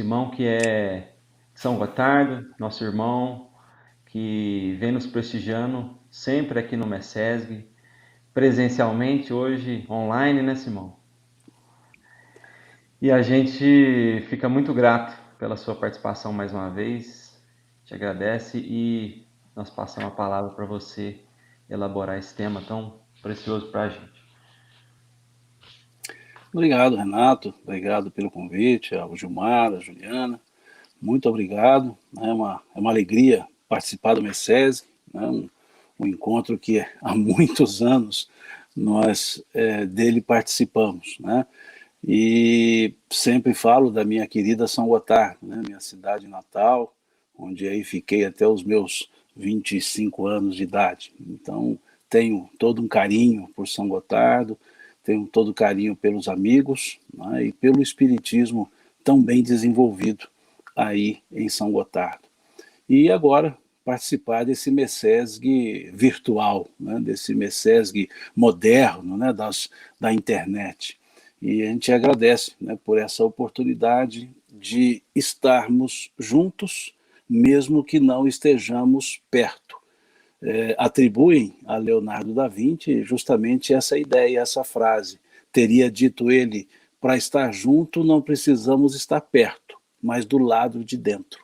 irmão que é São Gotardo, nosso irmão que vem nos prestigiando sempre aqui no MECESG, presencialmente, hoje online, né, Simão? E a gente fica muito grato pela sua participação mais uma vez, te agradece e nós passamos a palavra para você elaborar esse tema tão precioso para a gente. Obrigado, Renato. Obrigado pelo convite, ao Gilmar, a Juliana. Muito obrigado. É uma alegria participar do MECESG, né? Um encontro que há muitos anos nós dele participamos, né? E sempre falo da minha querida São Gotardo, né? Minha cidade natal, onde aí fiquei até os meus 25 anos de idade. Então, tenho todo um carinho por São Gotardo, tenho todo carinho pelos amigos, né, e pelo espiritismo tão bem desenvolvido aí em São Gotardo. E agora participar desse MECESG virtual, né, desse MECESG moderno, né, da internet. E a gente agradece, né, por essa oportunidade de estarmos juntos, mesmo que não estejamos perto. Atribuem a Leonardo da Vinci justamente essa ideia, essa frase. Teria dito ele: para estar junto não precisamos estar perto, mas do lado de dentro.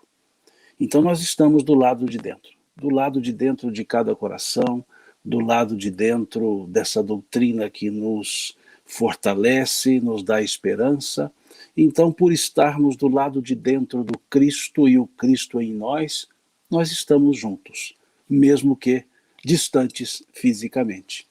Então nós estamos do lado de dentro de cada coração, do lado de dentro dessa doutrina que nos fortalece, nos dá esperança. Então, por estarmos do lado de dentro do Cristo e o Cristo em nós, nós estamos juntos, mesmo que distantes fisicamente.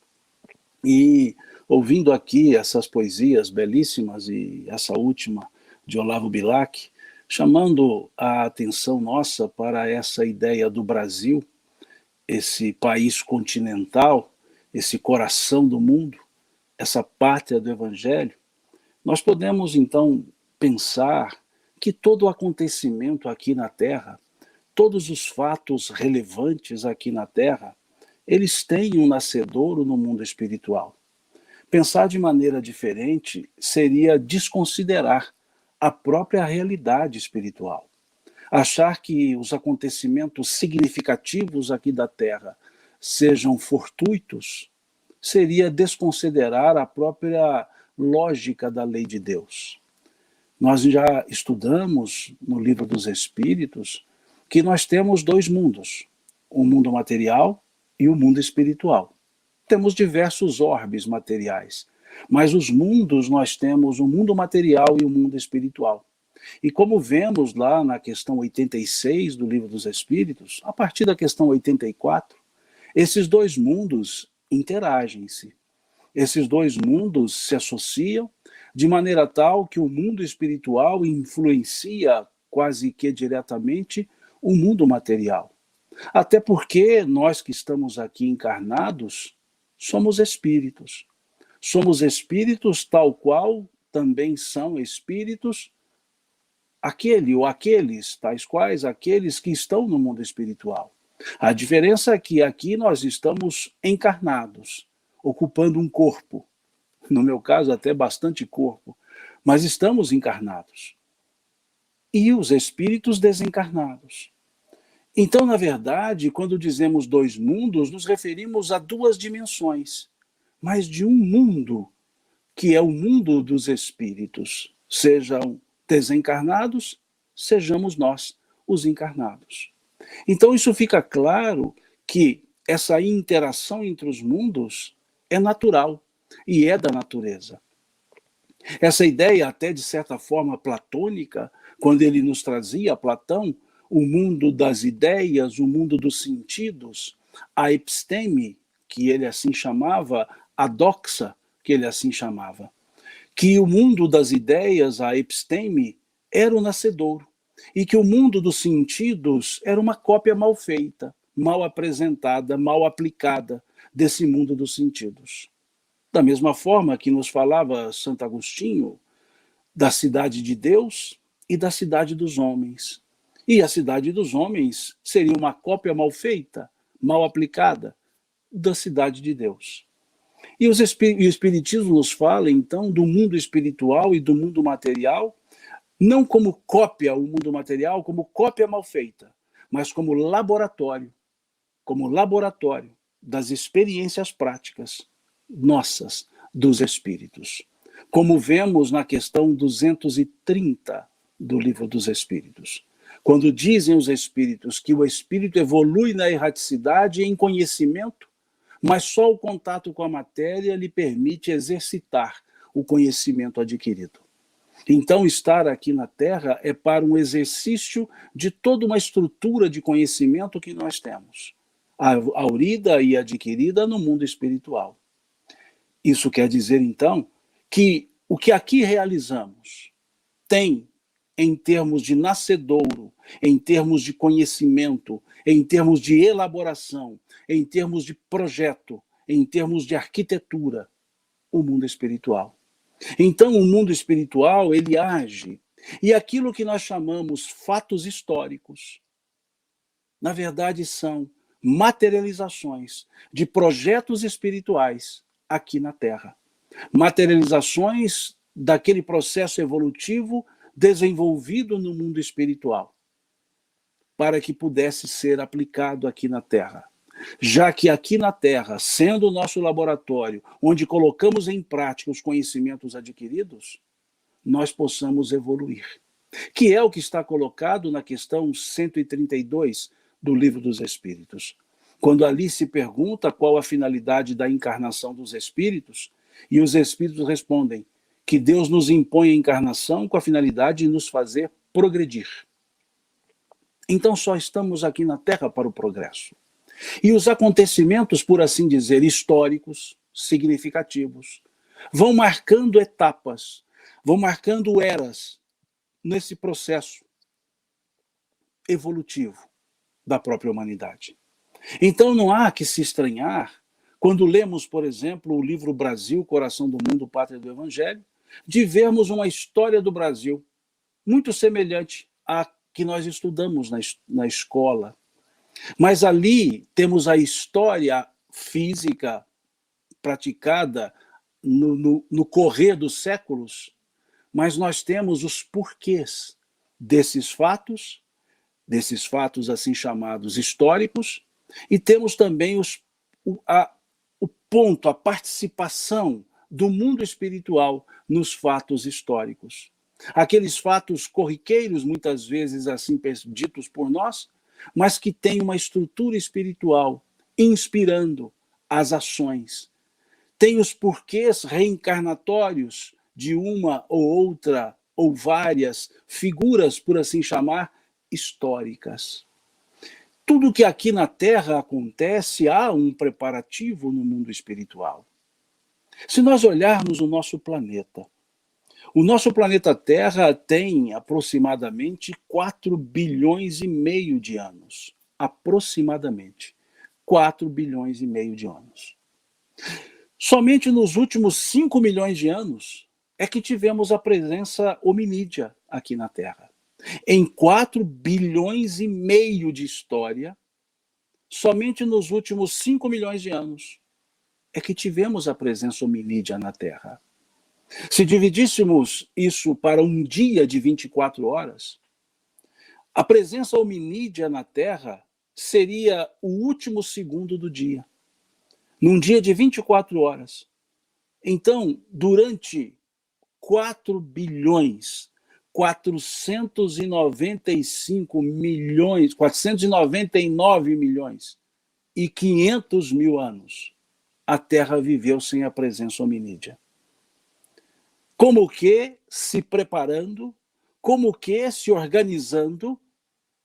E ouvindo aqui essas poesias belíssimas e essa última de Olavo Bilac, chamando a atenção nossa para essa ideia do Brasil, esse país continental, esse coração do mundo, essa pátria do Evangelho, nós podemos então pensar que todo o acontecimento aqui na Terra, todos os fatos relevantes aqui na Terra, eles têm um nascedouro no mundo espiritual. Pensar de maneira diferente seria desconsiderar a própria realidade espiritual. Achar que os acontecimentos significativos aqui da Terra sejam fortuitos seria desconsiderar a própria lógica da lei de Deus. Nós já estudamos no Livro dos Espíritos que nós temos dois mundos, o mundo material e o mundo espiritual. Temos diversos orbes materiais, mas os mundos nós temos o mundo material e o mundo espiritual. E como vemos lá na questão 86 do Livro dos Espíritos, a partir da questão 84, esses dois mundos interagem-se. Esses dois mundos se associam de maneira tal que o mundo espiritual influencia quase que diretamente o mundo material. Até porque nós que estamos aqui encarnados somos espíritos. Somos espíritos tal qual também são espíritos aquele ou aqueles, tais quais aqueles que estão no mundo espiritual. A diferença é que aqui nós estamos encarnados, ocupando um corpo, no meu caso até bastante corpo, mas estamos encarnados. E os espíritos desencarnados. Então, na verdade, quando dizemos dois mundos, nos referimos a duas dimensões, mas de um mundo, que é o mundo dos espíritos, sejam desencarnados, sejamos nós, os encarnados. Então, isso fica claro que essa interação entre os mundos é natural e é da natureza. Essa ideia, até de certa forma platônica, quando ele nos trazia, Platão, o mundo das ideias, o mundo dos sentidos, a episteme, que ele assim chamava, a doxa, que ele assim chamava, que o mundo das ideias, a episteme, era o nascedouro, e que o mundo dos sentidos era uma cópia mal feita, mal apresentada, mal aplicada desse mundo dos sentidos. Da mesma forma que nos falava Santo Agostinho, da cidade de Deus e da cidade dos homens. E a cidade dos homens seria uma cópia mal feita, mal aplicada, da cidade de Deus. E o Espiritismo nos fala, então, do mundo espiritual e do mundo material, Não como cópia o mundo material, como cópia mal feita, mas como laboratório das experiências práticas nossas, dos espíritos. Como vemos na questão 230 do Livro dos Espíritos. Quando dizem os espíritos que o espírito evolui na erraticidade e em conhecimento, mas só o contato com a matéria lhe permite exercitar o conhecimento adquirido. Então, estar aqui na Terra é para um exercício de toda uma estrutura de conhecimento que nós temos, aurida e adquirida no mundo espiritual. Isso quer dizer, então, que o que aqui realizamos tem, em termos de nascedouro, em termos de conhecimento, em termos de elaboração, em termos de projeto, em termos de arquitetura, o mundo espiritual. Então, o mundo espiritual, ele age. E aquilo que nós chamamos fatos históricos, na verdade, são materializações de projetos espirituais aqui na Terra. Materializações daquele processo evolutivo desenvolvido no mundo espiritual, para que pudesse ser aplicado aqui na Terra. Já que aqui na Terra, sendo o nosso laboratório, onde colocamos em prática os conhecimentos adquiridos, nós possamos evoluir. Que é o que está colocado na questão 132 do Livro dos Espíritos. Quando ali se pergunta qual a finalidade da encarnação dos espíritos, e os espíritos respondem que Deus nos impõe a encarnação com a finalidade de nos fazer progredir. Então só estamos aqui na Terra para o progresso. E os acontecimentos, por assim dizer, históricos, significativos, vão marcando etapas, vão marcando eras nesse processo evolutivo da própria humanidade. Então não há que se estranhar quando lemos, por exemplo, o livro Brasil, Coração do Mundo, Pátria do Evangelho, de vermos uma história do Brasil muito semelhante à que nós estudamos na escola. Mas ali temos a história física praticada no correr dos séculos, mas nós temos os porquês desses fatos assim chamados históricos, e temos também o ponto, a participação do mundo espiritual nos fatos históricos. Aqueles fatos corriqueiros, muitas vezes assim ditos por nós, mas que têm uma estrutura espiritual inspirando as ações. Tem os porquês reencarnatórios de uma ou outra ou várias figuras, por assim chamar, históricas. Tudo que aqui na Terra acontece, há um preparativo no mundo espiritual. Se nós olharmos o nosso planeta Terra tem aproximadamente 4 bilhões e meio de anos. Aproximadamente 4 bilhões e meio de anos. Somente nos últimos 5 milhões de anos é que tivemos a presença hominídea aqui na Terra. Em 4 bilhões e meio de história, somente nos últimos 5 milhões de anos é que tivemos a presença hominídea na Terra. Se dividíssemos isso para um dia de 24 horas, a presença hominídea na Terra seria o último segundo do dia, num dia de 24 horas. Então, durante 4 bilhões, 495 milhões, 499 milhões e 500 mil anos, a Terra viveu sem a presença hominídea. Como que se preparando, como que se organizando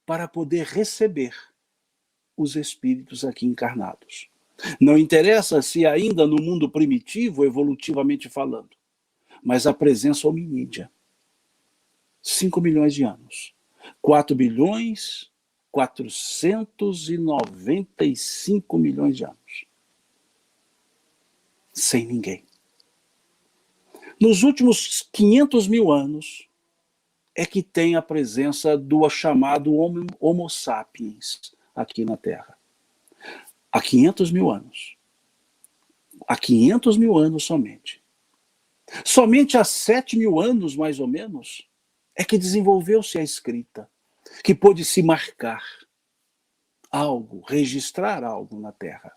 para poder receber os espíritos aqui encarnados. Não interessa se ainda no mundo primitivo, evolutivamente falando, mas a presença hominídea. 5 milhões de anos. 4 bilhões, 495 milhões de anos. Sem ninguém. Nos últimos 500 mil anos é que tem a presença do chamado Homo sapiens aqui na Terra. Há 500 mil anos. Há 500 mil anos somente. Somente há 7 mil anos, mais ou menos, é que desenvolveu-se a escrita, que pôde se marcar algo, registrar algo na Terra.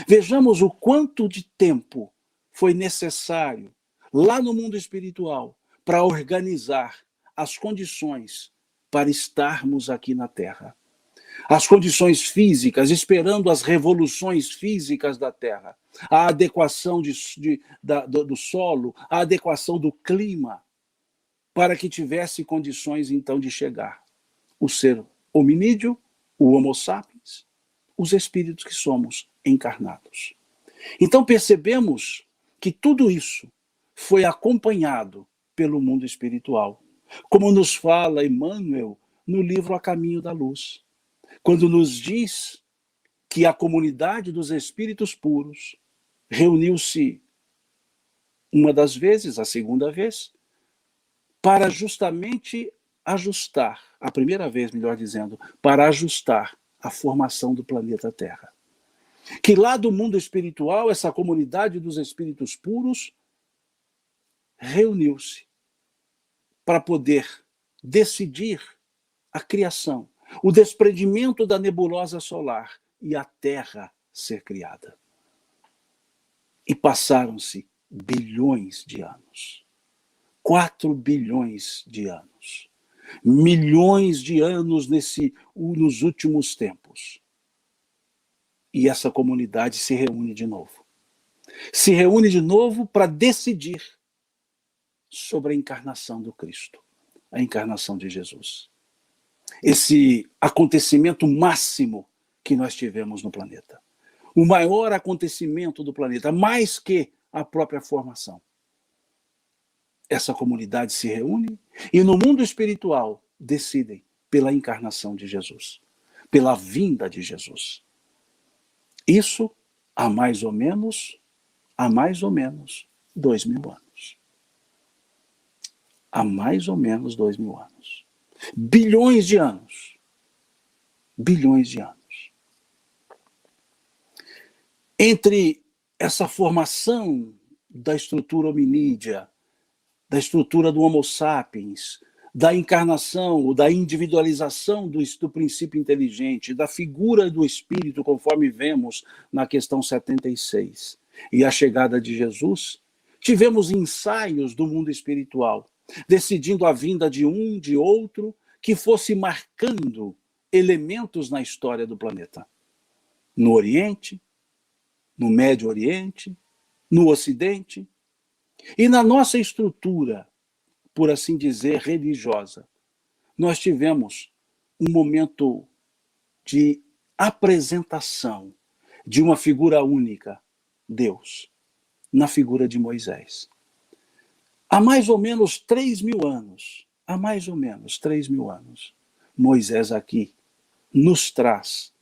Vejamos o quanto de tempo foi necessário lá no mundo espiritual para organizar as condições para estarmos aqui na Terra. As condições físicas, esperando as revoluções físicas da Terra, a adequação do solo, a adequação do clima, para que tivesse condições, então, de chegar o ser hominídeo, o Homo sapiens, os espíritos que somos encarnados. Então percebemos que tudo isso foi acompanhado pelo mundo espiritual, como nos fala Emmanuel no livro A Caminho da Luz, quando nos diz que a comunidade dos espíritos puros reuniu-se uma das vezes, a segunda vez, para justamente ajustar, a primeira vez, melhor dizendo, para ajustar a formação do planeta Terra. Que lá do mundo espiritual, essa comunidade dos espíritos puros reuniu-se para poder decidir a criação, o desprendimento da nebulosa solar e a Terra ser criada. E passaram-se bilhões de anos. 4 bilhões de anos. Milhões de anos nos últimos tempos. E essa comunidade se reúne de novo. Se reúne de novo para decidir sobre a encarnação do Cristo, a encarnação de Jesus. Esse acontecimento máximo que nós tivemos no planeta. O maior acontecimento do planeta, mais que a própria formação. Essa comunidade se reúne e no mundo espiritual decidem pela encarnação de Jesus, pela vinda de Jesus. Isso há mais ou menos 2000 anos. Há mais ou menos 2000 anos. Bilhões de anos. Bilhões de anos. Entre essa formação da estrutura hominídea, da estrutura do Homo sapiens, da encarnação, ou da individualização do princípio inteligente, da figura do espírito, conforme vemos na questão 76, e a chegada de Jesus, tivemos ensaios do mundo espiritual, decidindo a vinda de um, de outro, que fosse marcando elementos na história do planeta. No Oriente, no Médio Oriente, no Ocidente, e na nossa estrutura, por assim dizer, religiosa, nós tivemos um momento de apresentação de uma figura única, Deus, na figura de Moisés. Há mais ou menos 3.000 anos, Moisés aqui nos traz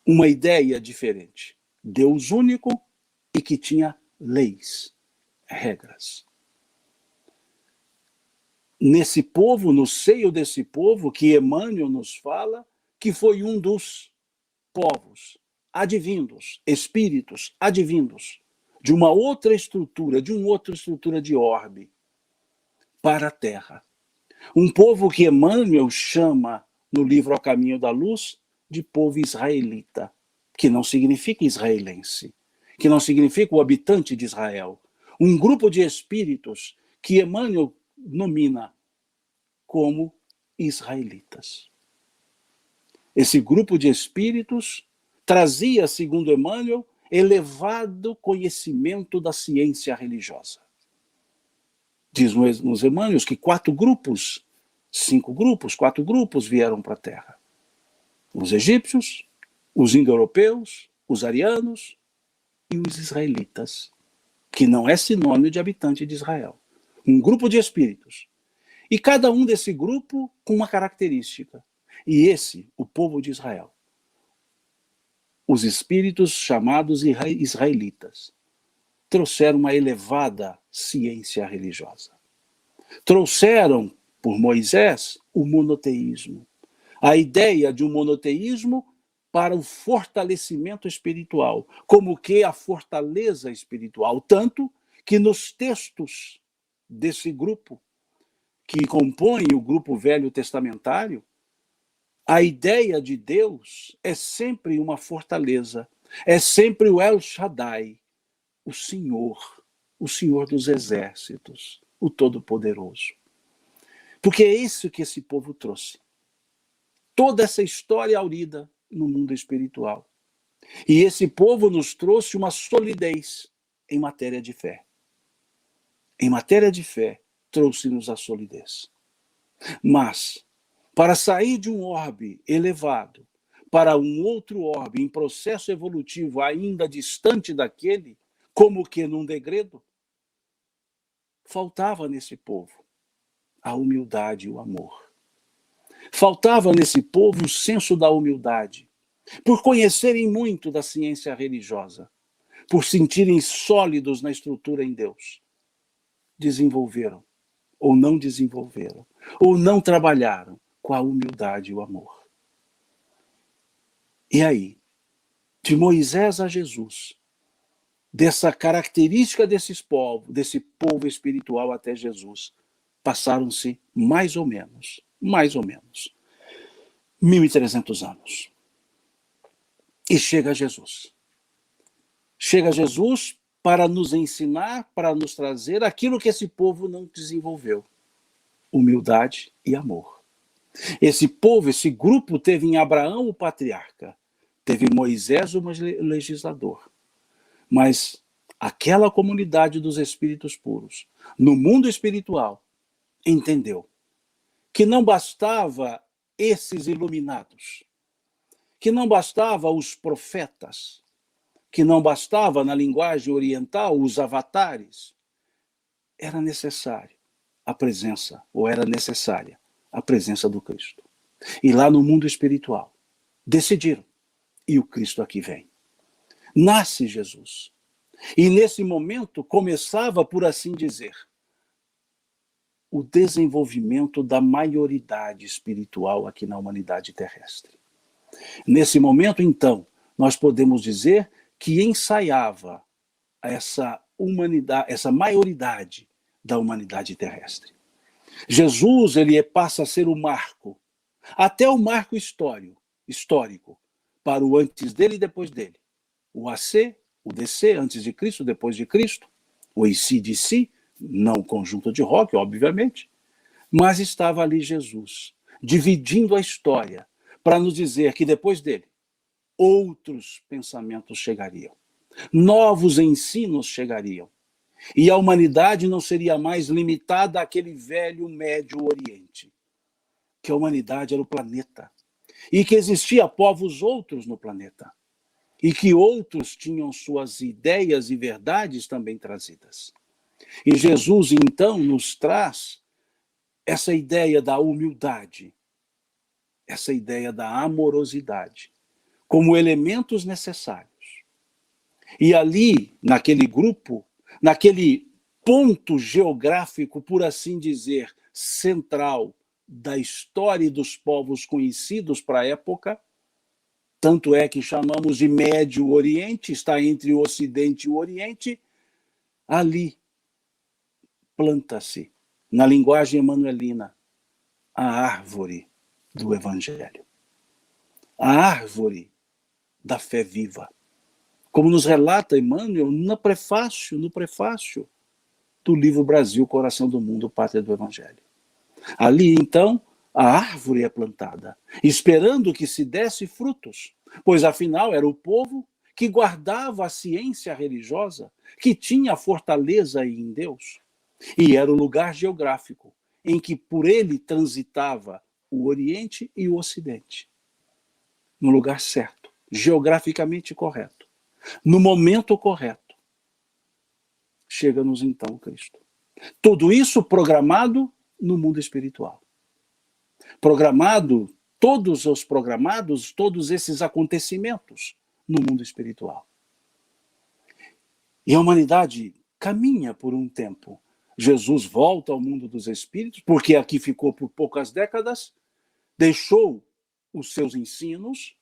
uma ideia diferente. Deus único e que tinha leis, regras. Nesse povo, no seio desse povo, que Emmanuel nos fala, que foi um dos povos advindos, espíritos advindos, de uma outra estrutura, de orbe, para a Terra. Um povo que Emmanuel chama, no livro A Caminho da Luz, de povo israelita, que não significa israelense, que não significa o habitante de Israel. Um grupo de espíritos que Emmanuel nomina como israelitas. Esse grupo de espíritos trazia, segundo Emmanuel, elevado conhecimento da ciência religiosa. Diz nos Emmanuel que 4 grupos vieram para a Terra. Os egípcios, os indo-europeus, os arianos e os israelitas, que não é sinônimo de habitante de Israel. Um grupo de espíritos. E cada um desse grupo com uma característica. E esse, o povo de Israel. Os espíritos chamados israelitas trouxeram uma elevada ciência religiosa. Trouxeram, por Moisés, o monoteísmo. A ideia de um monoteísmo para o fortalecimento espiritual, como que a fortaleza espiritual. Tanto que nos textos desse grupo, que compõem o grupo velho testamentário, a ideia de Deus é sempre uma fortaleza, é sempre o El Shaddai, o Senhor dos exércitos, o Todo-Poderoso. Porque é isso que esse povo trouxe. Toda essa história aurida no mundo espiritual. E esse povo nos trouxe uma solidez em matéria de fé. Em matéria de fé, trouxe-nos a solidez. Mas, para sair de um orbe elevado para um outro orbe em processo evolutivo ainda distante daquele, como que num degredo, faltava nesse povo a humildade e o amor. Faltava nesse povo o senso da humildade, por conhecerem muito da ciência religiosa, por sentirem sólidos na estrutura em Deus. Desenvolveram, ou não trabalharam com a humildade e o amor. E aí, de Moisés a Jesus, dessa característica desse povo espiritual até Jesus, passaram-se mais ou menos, 1.300 anos. E chega Jesus. Chega Jesus para nos ensinar, para nos trazer aquilo que esse povo não desenvolveu: humildade e amor. Esse povo, esse grupo teve em Abraão o patriarca, teve Moisés o legislador, mas aquela comunidade dos espíritos puros, no mundo espiritual, entendeu que não bastava esses iluminados, que não bastava os profetas, que não bastava, na linguagem oriental, os avatares. Era necessário a presença, ou era necessária a presença do Cristo. E lá no mundo espiritual, decidiram, e o Cristo aqui vem. Nasce Jesus. E nesse momento começava, por assim dizer, o desenvolvimento da maioridade espiritual aqui na humanidade terrestre. Nesse momento, então, nós podemos dizer que ensaiava essa humanidade, essa maioridade da humanidade terrestre. Jesus, ele passa a ser o marco, até o marco histórico, para o antes dele e depois dele. O AC, o DC, antes de Cristo, depois de Cristo, o AC/DC, não o conjunto de rock, obviamente, mas estava ali Jesus, dividindo a história, para nos dizer que depois dele, outros pensamentos chegariam, novos ensinos chegariam, e a humanidade não seria mais limitada àquele velho Médio Oriente, que a humanidade era o planeta, e que existia povos outros no planeta, e que outros tinham suas ideias e verdades também trazidas. E Jesus, então, nos traz essa ideia da humildade, essa ideia da amorosidade, como elementos necessários. E ali, naquele grupo, naquele ponto geográfico, por assim dizer, central da história e dos povos conhecidos para a época, tanto é que chamamos de Médio Oriente, está entre o Ocidente e o Oriente, ali planta-se, na linguagem emanuelina, a árvore do Evangelho. A árvore da fé viva. Como nos relata Emmanuel no prefácio do livro Brasil, Coração do Mundo, Pátria do Evangelho. Ali, então, a árvore é plantada, esperando que se desse frutos, pois afinal era o povo que guardava a ciência religiosa, que tinha a fortaleza em Deus, e era o lugar geográfico em que por ele transitava o Oriente e o Ocidente. No lugar certo, geograficamente correto, no momento correto, chega-nos então Cristo. Tudo isso programado no mundo espiritual. Todos esses acontecimentos no mundo espiritual. E a humanidade caminha por um tempo. Jesus volta ao mundo dos espíritos, porque aqui ficou por poucas décadas, deixou os seus ensinos,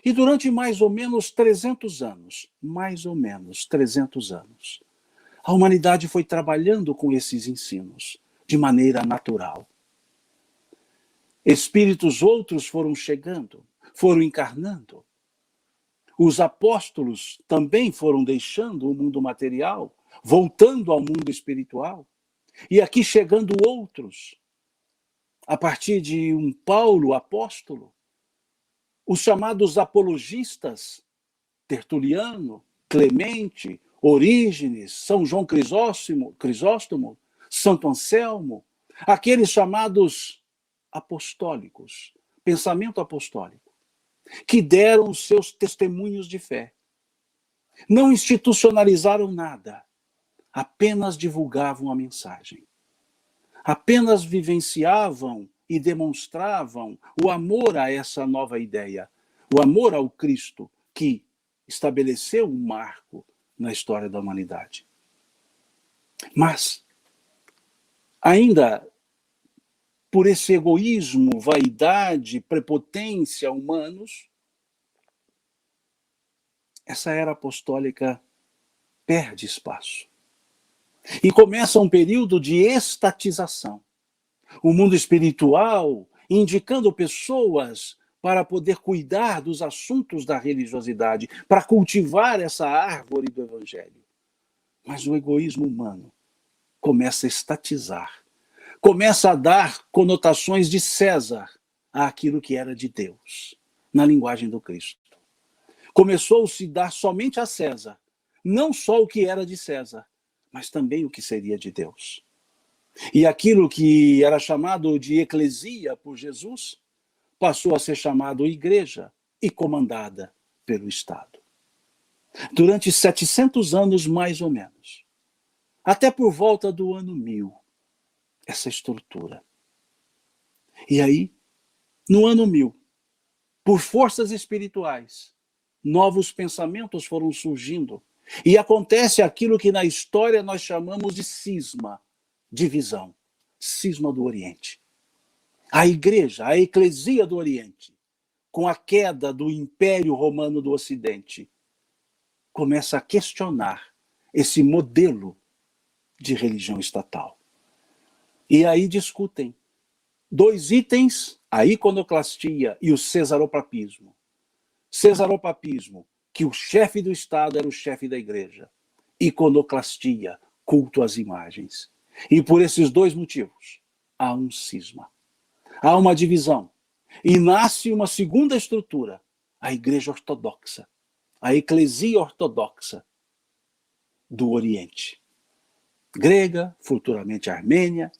e durante mais ou menos 300 anos, a humanidade foi trabalhando com esses ensinos, de maneira natural. Espíritos outros foram chegando, foram encarnando. Os apóstolos também foram deixando o mundo material, voltando ao mundo espiritual. E aqui chegando outros, a partir de um Paulo apóstolo, os chamados apologistas, Tertuliano, Clemente, Orígenes, São João Crisóstomo, Santo Anselmo, aqueles chamados apostólicos, pensamento apostólico, que deram os seus testemunhos de fé. Não institucionalizaram nada, apenas divulgavam a mensagem. Apenas vivenciavam e demonstravam o amor a essa nova ideia, o amor ao Cristo que estabeleceu um marco na história da humanidade. Mas, ainda por esse egoísmo, vaidade, prepotência humanos, essa era apostólica perde espaço. E começa um período de estatização. O mundo espiritual indicando pessoas para poder cuidar dos assuntos da religiosidade, para cultivar essa árvore do evangelho. Mas o egoísmo humano começa a estatizar, começa a dar conotações de César àquilo que era de Deus, na linguagem do Cristo. Começou-se a dar somente a César, não só o que era de César, mas também o que seria de Deus. E aquilo que era chamado de eclesia por Jesus, passou a ser chamado igreja e comandada pelo Estado. Durante 700 anos, mais ou menos, até por volta do ano 1000, essa estrutura. E aí, no ano 1000, por forças espirituais, novos pensamentos foram surgindo. E acontece aquilo que na história nós chamamos de cisma, divisão, cisma do Oriente. A igreja, a eclesia do Oriente, com a queda do Império Romano do Ocidente, começa a questionar esse modelo de religião estatal. E aí discutem dois itens, a iconoclastia e o cesaropapismo. Cesaropapismo, que o chefe do Estado era o chefe da igreja. Iconoclastia, culto às imagens. E por esses dois motivos, há um cisma. Há uma divisão. E nasce uma segunda estrutura, a igreja ortodoxa, a eclesia ortodoxa do Oriente. Grega, futuramente armênia,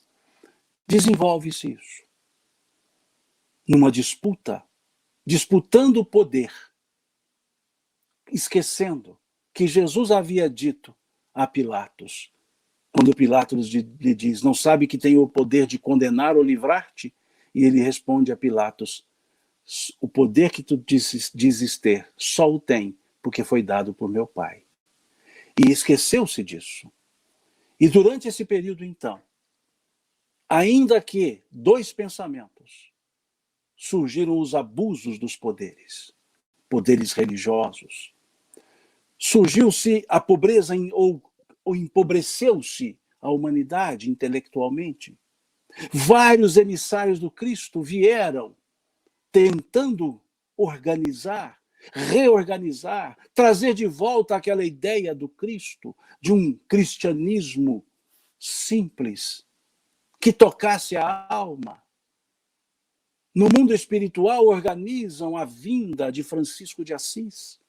desenvolve-se isso. Numa disputa, disputando o poder, esquecendo que Jesus havia dito a Pilatos, quando Pilatos lhe diz, não sabe que tem o poder de condenar ou livrar-te? E ele responde a Pilatos, o poder que tu dizes ter, só o tem, porque foi dado por meu Pai. E esqueceu-se disso. E durante esse período, então, ainda que dois pensamentos, surgiram os abusos dos poderes, poderes religiosos. Surgiu-se a pobreza ou empobreceu-se a humanidade intelectualmente. Vários emissários do Cristo vieram tentando organizar, reorganizar, trazer de volta aquela ideia do Cristo, de um cristianismo simples, que tocasse a alma. No mundo espiritual, organizam a vinda de Francisco de Assis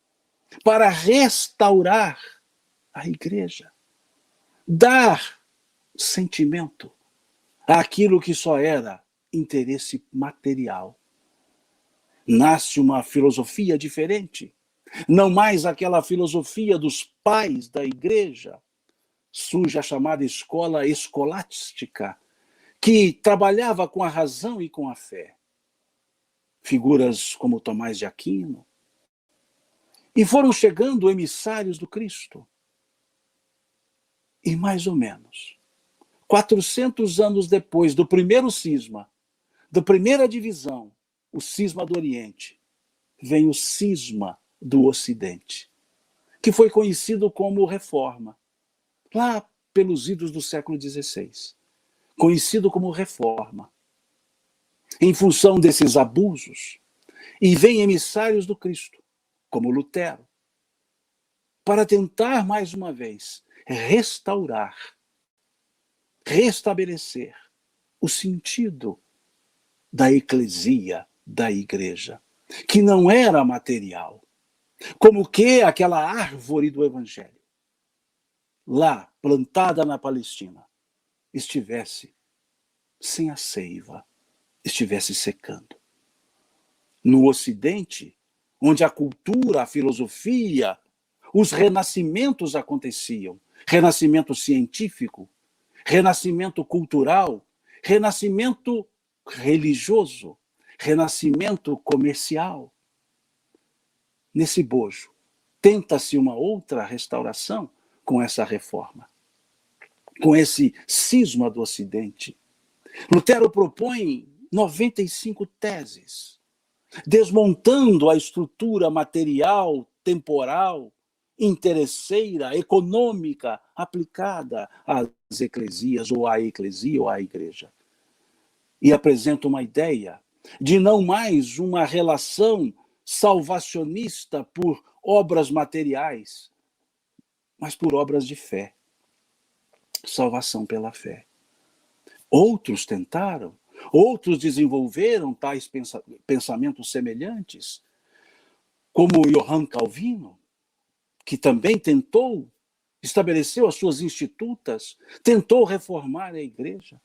para restaurar a igreja, dar sentimento àquilo que só era interesse material. Nasce uma filosofia diferente, não mais aquela filosofia dos pais da igreja. Surge a chamada escola escolástica, que trabalhava com a razão e com a fé. Figuras como Tomás de Aquino. E foram chegando emissários do Cristo. E mais ou menos 400 anos depois do primeiro cisma, da primeira divisão, o cisma do Oriente, vem o cisma do Ocidente, que foi conhecido como Reforma, lá pelos idos do século XVI, conhecido como Reforma. Em função desses abusos, e vêm emissários do Cristo, como Lutero, para tentar, mais uma vez, restaurar, restabelecer o sentido da eclesia, da igreja, que não era material, como que aquela árvore do evangelho, lá, plantada na Palestina, estivesse sem a seiva, estivesse secando. No Ocidente, onde a cultura, a filosofia, os renascimentos aconteciam, renascimento científico, renascimento cultural, renascimento religioso, renascimento comercial. Nesse bojo, tenta-se uma outra restauração com essa reforma, com esse cisma do Ocidente. Lutero propõe 95 teses, desmontando a estrutura material, temporal, interesseira, econômica, aplicada às eclesias, ou à eclesia, ou à igreja. E apresenta uma ideia de não mais uma relação salvacionista por obras materiais, mas por obras de fé. Salvação pela fé. Outros tentaram, outros desenvolveram tais pensamentos semelhantes, como Johann Calvino, que também tentou, estabeleceu as suas institutas, tentou reformar a igreja.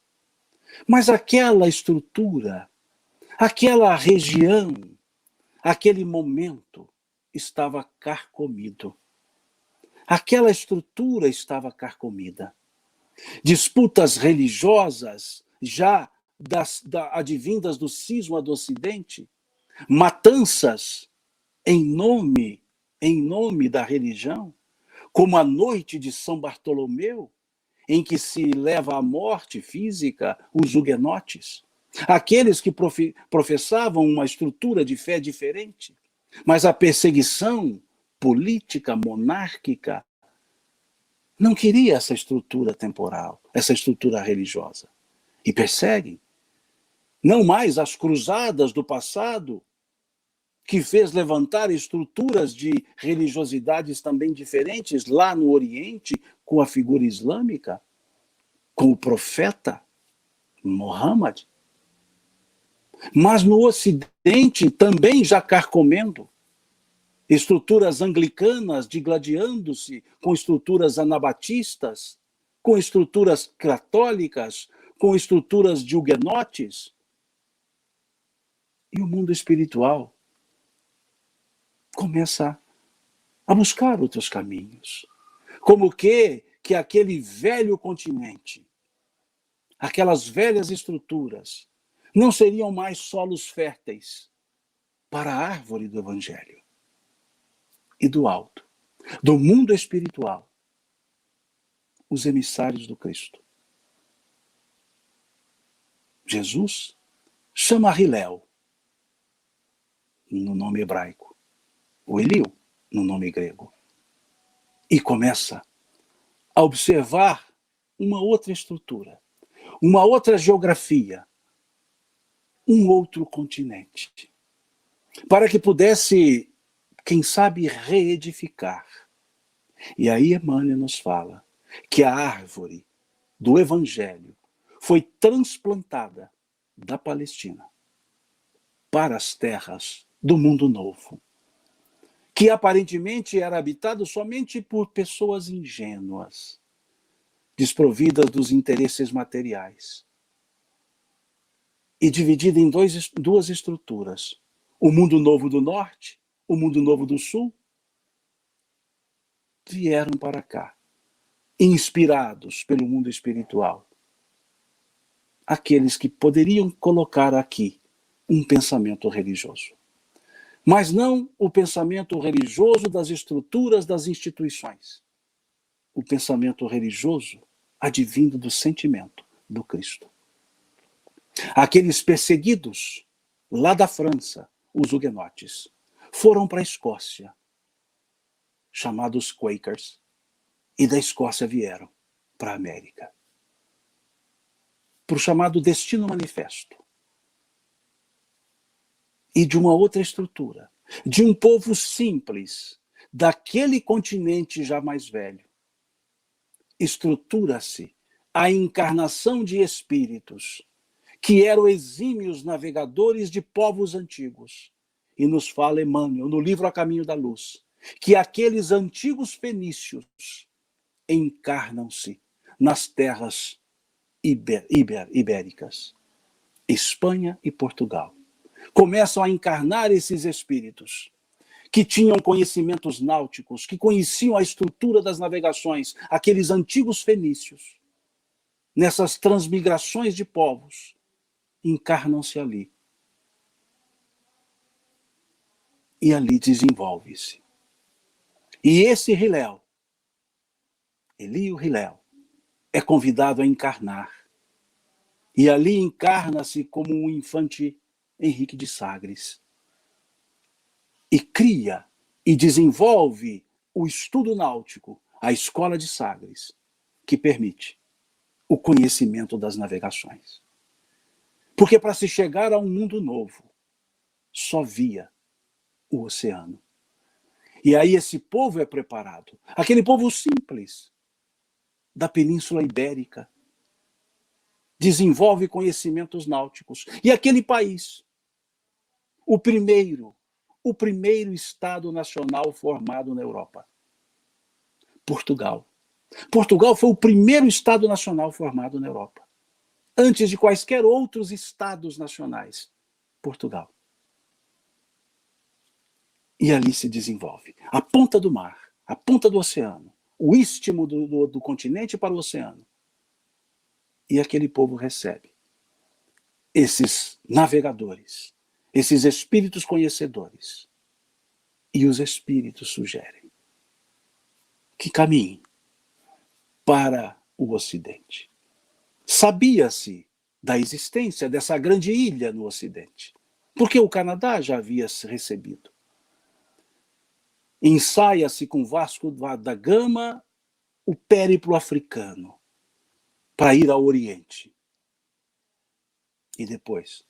Mas aquela estrutura, aquela região, aquele momento estava carcomido. Aquela estrutura estava carcomida. Disputas religiosas, já advindas do cisma do Ocidente, matanças em nome da religião, como a noite de São Bartolomeu, em que se leva à morte física os huguenotes, aqueles que professavam uma estrutura de fé diferente, mas a perseguição política, monárquica, não queria essa estrutura temporal, essa estrutura religiosa. E perseguem. Não mais as cruzadas do passado, que fez levantar estruturas de religiosidades também diferentes lá no Oriente, com a figura islâmica, com o profeta Muhammad. Mas no Ocidente também já carcomendo, estruturas anglicanas digladiando-se com estruturas anabatistas, com estruturas católicas, com estruturas de huguenotes. E o mundo espiritual começa a buscar outros caminhos. Como que aquele velho continente, aquelas velhas estruturas, não seriam mais solos férteis para a árvore do Evangelho. E do alto, do mundo espiritual, os emissários do Cristo. Jesus chama Hillel, no nome hebraico, o Eliu, no nome grego, e começa a observar uma outra estrutura, uma outra geografia, um outro continente, para que pudesse, quem sabe, reedificar. E aí Emmanuel nos fala que a árvore do Evangelho foi transplantada da Palestina para as terras do mundo novo, que aparentemente era habitado somente por pessoas ingênuas, desprovidas dos interesses materiais, e dividida em duas estruturas: o mundo novo do norte, o mundo novo do sul. Vieram para cá, inspirados pelo mundo espiritual, aqueles que poderiam colocar aqui um pensamento religioso. Mas não o pensamento religioso das estruturas das instituições. O pensamento religioso advindo do sentimento do Cristo. Aqueles perseguidos lá da França, os huguenotes, foram para a Escócia, chamados Quakers, e da Escócia vieram para a América. para o chamado destino manifesto. E de uma outra estrutura, de um povo simples, daquele continente já mais velho, estrutura-se a encarnação de espíritos que eram exímios navegadores de povos antigos. E nos fala Emmanuel, no livro A Caminho da Luz, que aqueles antigos fenícios encarnam-se nas terras ibéricas, Espanha e Portugal. Começam a encarnar esses espíritos que tinham conhecimentos náuticos, que conheciam a estrutura das navegações, aqueles antigos fenícios. Nessas transmigrações de povos, encarnam-se ali. E ali desenvolve-se. E esse Hilel, Elio Hilel, é convidado a encarnar. E ali encarna-se como um infante Henrique de Sagres. E cria e desenvolve o estudo náutico, a escola de Sagres, que permite o conhecimento das navegações. Porque para se chegar a um mundo novo, só via o oceano. E aí esse povo é preparado. Aquele povo simples da Península Ibérica desenvolve conhecimentos náuticos. E aquele país, o primeiro Estado nacional formado na Europa, Portugal. Portugal foi o primeiro Estado nacional formado na Europa. Antes de quaisquer outros Estados nacionais, Portugal. E ali se desenvolve. A ponta do mar, a ponta do oceano, o istmo do continente para o oceano. E aquele povo recebe esses navegadores, esses espíritos conhecedores. E os espíritos sugerem que caminhem para o Ocidente. Sabia-se da existência dessa grande ilha no Ocidente, porque o Canadá já havia se recebido. Ensaia-se com Vasco da Gama o périplo africano para ir ao Oriente. E depois,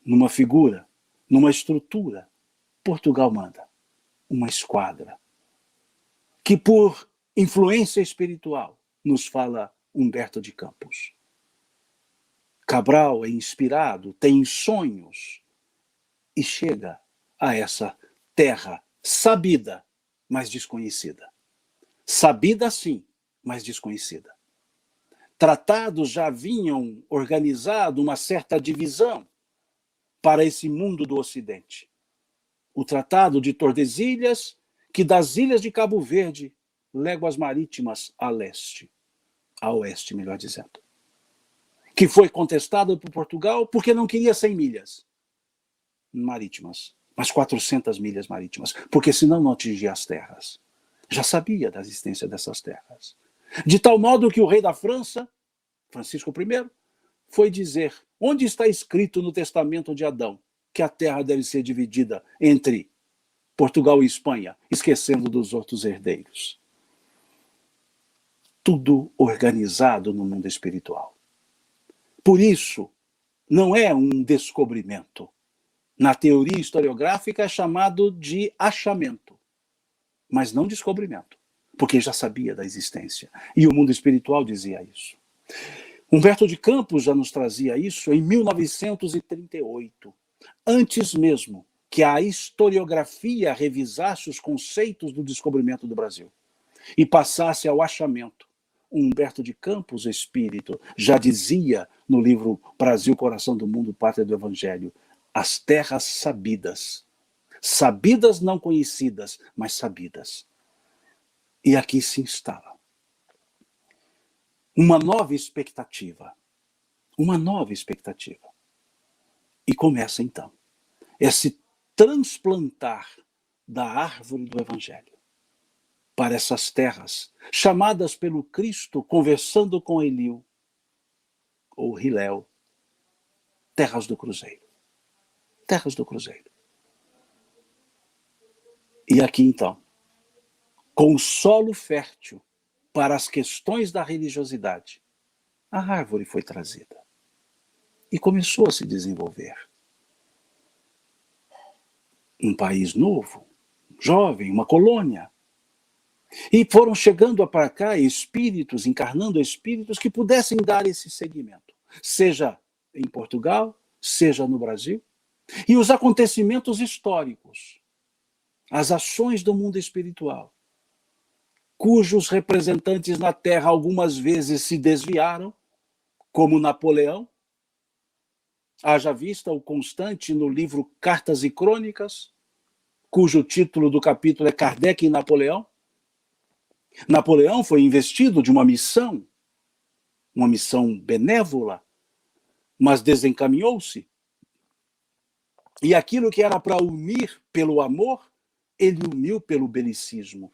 numa figura, numa estrutura, Portugal manda uma esquadra que, por influência espiritual, nos fala Humberto de Campos. Cabral é inspirado, tem sonhos e chega a essa terra sabida, mas desconhecida. Sabida sim, mas desconhecida. Tratados já haviam organizado uma certa divisão para esse mundo do Ocidente. O Tratado de Tordesilhas, que das ilhas de Cabo Verde, léguas marítimas a leste, a oeste, melhor dizendo, que foi contestado por Portugal porque não queria 100 milhas marítimas, mas 400 milhas marítimas, porque senão não atingia as terras. Já sabia da existência dessas terras. De tal modo que o rei da França, Francisco I, foi dizer: onde está escrito no testamento de Adão que a terra deve ser dividida entre Portugal e Espanha, esquecendo dos outros herdeiros? Tudo organizado no mundo espiritual. Por isso, não é um descobrimento. Na teoria historiográfica é chamado de achamento, mas não descobrimento, porque já sabia da existência. E o mundo espiritual dizia isso. Humberto de Campos já nos trazia isso em 1938, antes mesmo que a historiografia revisasse os conceitos do descobrimento do Brasil e passasse ao achamento. Humberto de Campos, espírito, já dizia no livro Brasil, Coração do Mundo, Pátria do Evangelho, as terras sabidas. Sabidas, não conhecidas, mas sabidas. E aqui se instala uma nova expectativa. Uma nova expectativa. E começa então esse transplantar da árvore do Evangelho para essas terras, chamadas pelo Cristo, conversando com Eliu, ou Hilel, terras do Cruzeiro. Terras do Cruzeiro. E aqui então, com o solo fértil para as questões da religiosidade, a árvore foi trazida. e começou a se desenvolver. Um país novo, jovem, uma colônia. E foram chegando para cá espíritos, encarnando espíritos que pudessem dar esse segmento, seja em Portugal, seja no Brasil. E os acontecimentos históricos, as ações do mundo espiritual, cujos representantes na Terra algumas vezes se desviaram, como Napoleão, haja vista o Constante no livro Cartas e Crônicas, cujo título do capítulo é Kardec e Napoleão. Napoleão foi investido de uma missão benévola, mas desencaminhou-se. E aquilo que era para unir pelo amor, ele uniu pelo belicismo,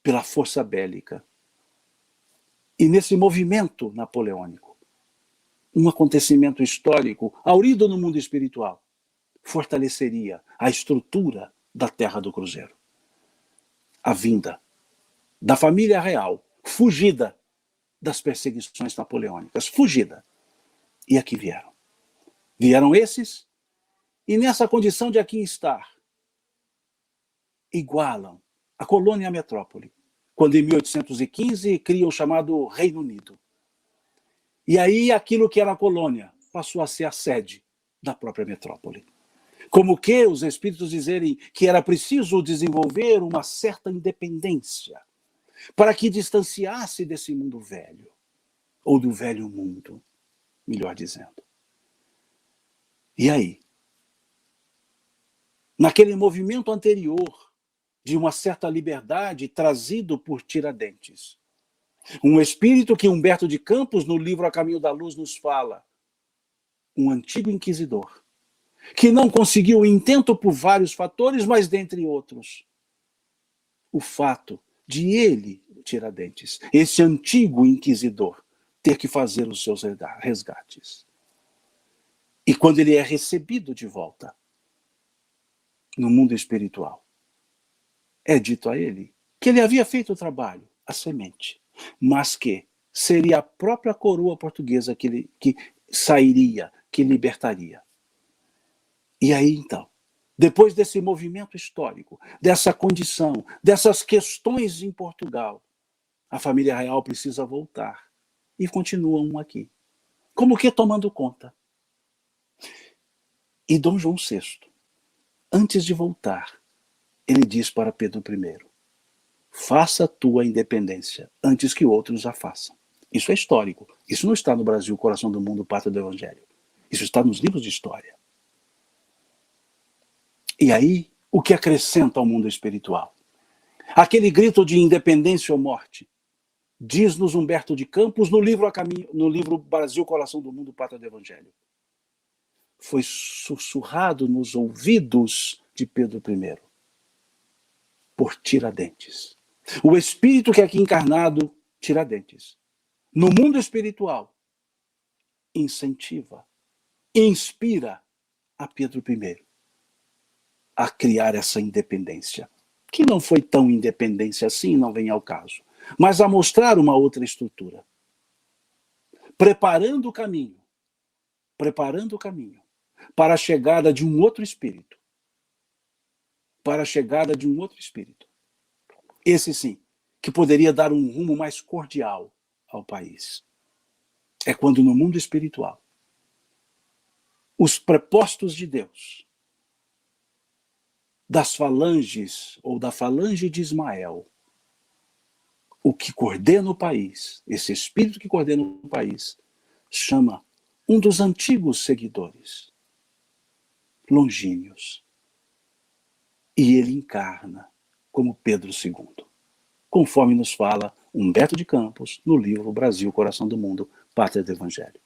pela força bélica. E nesse movimento napoleônico, um acontecimento histórico, aurido no mundo espiritual, fortaleceria a estrutura da Terra do Cruzeiro. A vinda da família real, fugida das perseguições napoleônicas, fugida. E aqui vieram. Vieram esses, e nessa condição de aqui estar, igualam a colônia e a metrópole, quando em 1815 cria o chamado Reino Unido. E aí aquilo que era a colônia passou a ser a sede da própria metrópole. Como que os espíritos dizerem que era preciso desenvolver uma certa independência para que distanciasse desse mundo velho, ou do velho mundo, melhor dizendo. E aí? Naquele movimento anterior de uma certa liberdade trazido por Tiradentes, um espírito que Humberto de Campos, no livro A Caminho da Luz, nos fala, um antigo inquisidor, que não conseguiu o intento por vários fatores, mas dentre outros, o fato de ele, Tiradentes, esse antigo inquisidor, ter que fazer os seus resgates. E quando ele é recebido de volta no mundo espiritual, é dito a ele que ele havia feito o trabalho, a semente, mas que seria a própria coroa portuguesa que sairia, que libertaria. E aí, então, depois desse movimento histórico, dessa condição, dessas questões em Portugal, a família real precisa voltar. E continuam aqui. Como que tomando conta. E Dom João VI, antes de voltar, ele diz para Pedro I, faça a tua independência antes que outros a façam. Isso é histórico. Isso não está no Brasil, Coração do Mundo, Pátria do Evangelho. Isso está nos livros de história. E aí, o que acrescenta ao mundo espiritual? Aquele grito de independência ou morte, diz-nos Humberto de Campos no livro Brasil, Coração do Mundo, Pátria do Evangelho. Foi sussurrado nos ouvidos de Pedro I por Tiradentes. O espírito que é aqui encarnado, Tiradentes, no mundo espiritual, incentiva, inspira a Pedro I a criar essa independência, que não foi tão independência assim, não vem ao caso, mas a mostrar uma outra estrutura, preparando o caminho para a chegada de um outro espírito, esse sim, que poderia dar um rumo mais cordial ao país. É quando no mundo espiritual os prepostos de Deus, das falanges ou da falange de Ismael, o que coordena o país, esse espírito que coordena o país, chama um dos antigos seguidores, Longínios, e ele encarna como Pedro II, conforme nos fala Humberto de Campos no livro Brasil, Coração do Mundo, Pátria do Evangelho.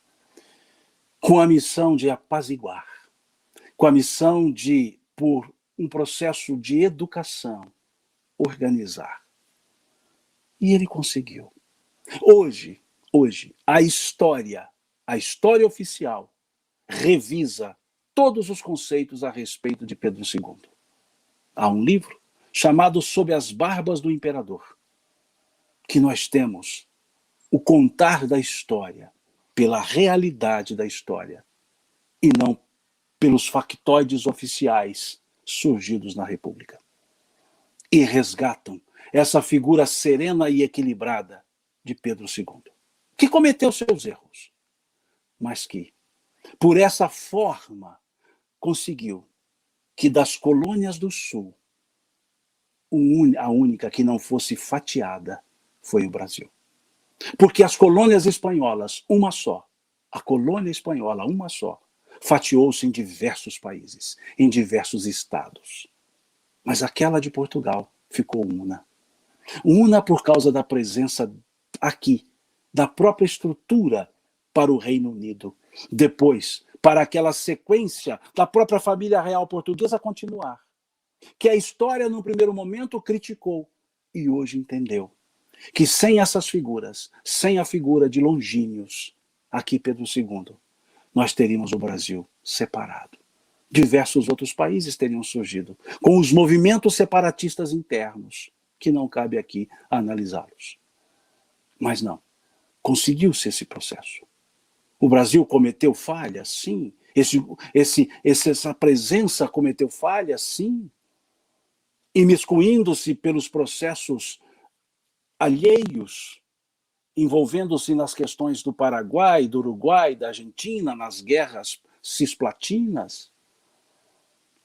Com a missão de apaziguar, com a missão de, por um processo de educação, organizar. E ele conseguiu. Hoje, a história oficial revisa todos os conceitos a respeito de Pedro II. Há um livro chamado Sob as Barbas do Imperador, que nós temos o contar da história pela realidade da história e não pelos factoides oficiais surgidos na República. E resgatam essa figura serena e equilibrada de Pedro II, que cometeu seus erros, mas que, por essa forma, conseguiu que das colônias do Sul, a única que não fosse fatiada foi o Brasil. Porque as colônias espanholas, uma só, a colônia espanhola, uma só, fatiou-se em diversos países, em diversos estados. Mas aquela de Portugal ficou una. Una por causa da presença aqui, da própria estrutura para o Reino Unido. Depois, para aquela sequência da própria família real portuguesa continuar. Que a história, num primeiro momento, criticou e hoje entendeu que sem essas figuras, sem a figura de Longínquos, aqui Pedro II, nós teríamos o Brasil separado. Diversos outros países teriam surgido, com os movimentos separatistas internos, que não cabe aqui analisá-los. Mas não, conseguiu-se esse processo. O Brasil cometeu falhas, sim. Essa presença cometeu falhas, sim. Imiscuindo-se pelos processos alheios, envolvendo-se nas questões do Paraguai, do Uruguai, da Argentina, nas guerras cisplatinas,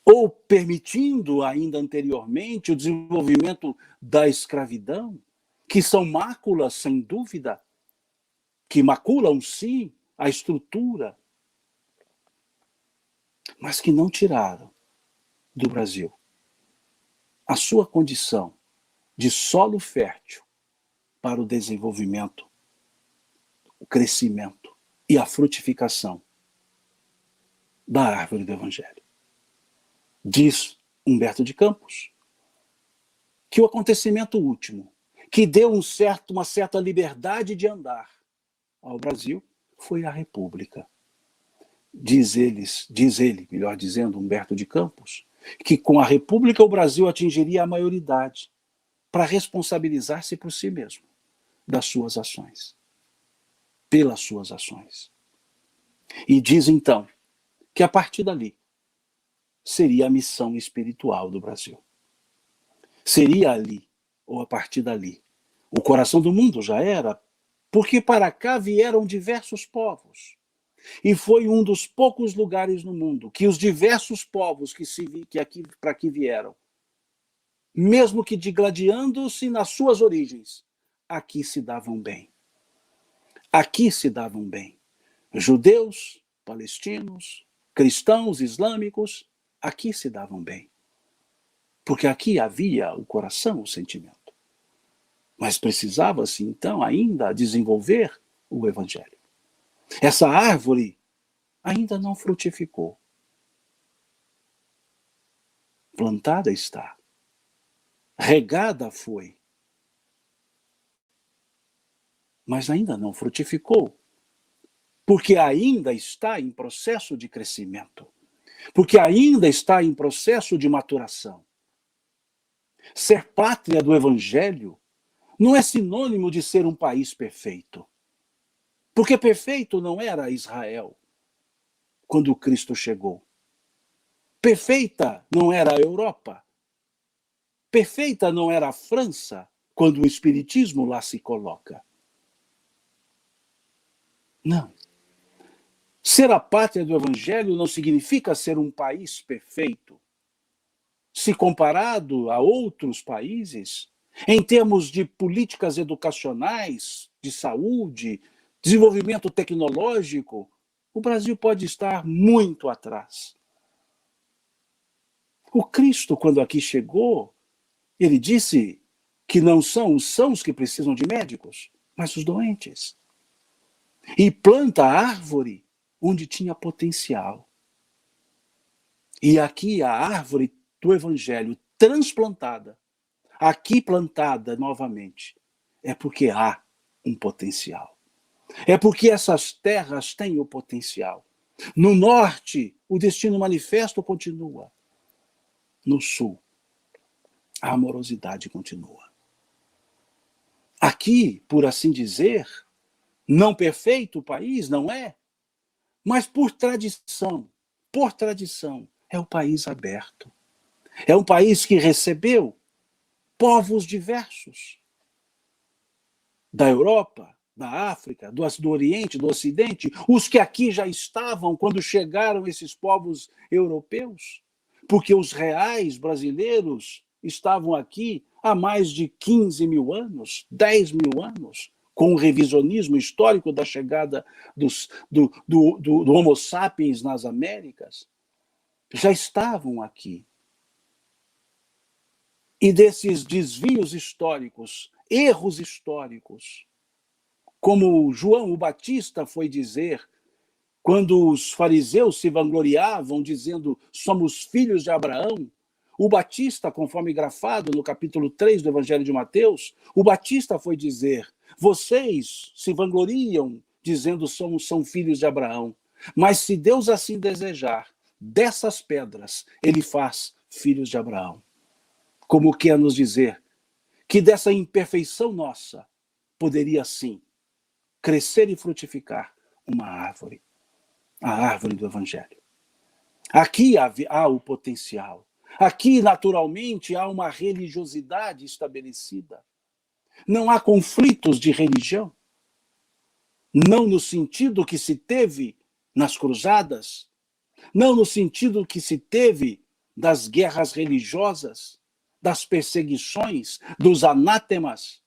ou permitindo ainda anteriormente o desenvolvimento da escravidão, que são máculas, sem dúvida, que maculam, sim, a estrutura, mas que não tiraram do Brasil a sua condição de solo fértil para o desenvolvimento, o crescimento e a frutificação da árvore do Evangelho. Diz Humberto de Campos que o acontecimento último, que deu uma certa liberdade de andar ao Brasil, foi a República. Diz ele, melhor dizendo, Humberto de Campos, que com a República o Brasil atingiria a maioridade para responsabilizar-se por si mesmo das suas ações, pelas suas ações. E diz então que a partir dali seria a missão espiritual do Brasil. Seria ali, ou a partir dali, o coração do mundo já era, porque para cá vieram diversos povos. E foi um dos poucos lugares no mundo que os diversos povos para aqui vieram, mesmo que digladiando-se nas suas origens, aqui se davam bem. Aqui se davam bem. Judeus, palestinos, cristãos, islâmicos, aqui se davam bem. Porque aqui havia o coração, o sentimento. Mas precisava-se, então, ainda desenvolver o Evangelho. Essa árvore ainda não frutificou. Plantada está. Regada foi. Mas ainda não frutificou. Porque ainda está em processo de crescimento. Porque ainda está em processo de maturação. Ser pátria do Evangelho não é sinônimo de ser um país perfeito. Porque perfeito não era Israel quando Cristo chegou. Perfeita não era a Europa. Perfeita não era a França quando o Espiritismo lá se coloca. Não. Ser a pátria do Evangelho não significa ser um país perfeito. Se comparado a outros países, em termos de políticas educacionais, de saúde, desenvolvimento tecnológico, o Brasil pode estar muito atrás. O Cristo, quando aqui chegou, ele disse que não são os sãos que precisam de médicos, mas os doentes. E planta a árvore onde tinha potencial. E aqui a árvore do Evangelho transplantada, aqui plantada novamente, é porque há um potencial. É porque essas terras têm o potencial. No norte, o destino manifesto continua. No sul, a amorosidade continua. Aqui, por assim dizer, Não perfeito o país, não é? Mas por tradição, é um país aberto. É um país que recebeu povos diversos da Europa, da África, do Oriente, do Ocidente, os que aqui já estavam quando chegaram esses povos europeus, porque os reais brasileiros estavam aqui há mais de 15 mil anos, 10 mil anos, com o revisionismo histórico da chegada do Homo sapiens nas Américas, já estavam aqui. E desses desvios históricos, erros históricos, como João o Batista foi dizer, quando os fariseus se vangloriavam, dizendo, somos filhos de Abraão, o Batista, conforme grafado no capítulo 3 do Evangelho de Mateus, o Batista foi dizer, vocês se vangloriam, dizendo, são filhos de Abraão, mas se Deus assim desejar, dessas pedras, ele faz filhos de Abraão. Como quer nos dizer que dessa imperfeição nossa, poderia sim crescer e frutificar uma árvore, a árvore do Evangelho. Aqui há o potencial. Aqui, naturalmente, há uma religiosidade estabelecida. Não há conflitos de religião. Não no sentido que se teve nas cruzadas, não no sentido que se teve das guerras religiosas, das perseguições, dos anátemas.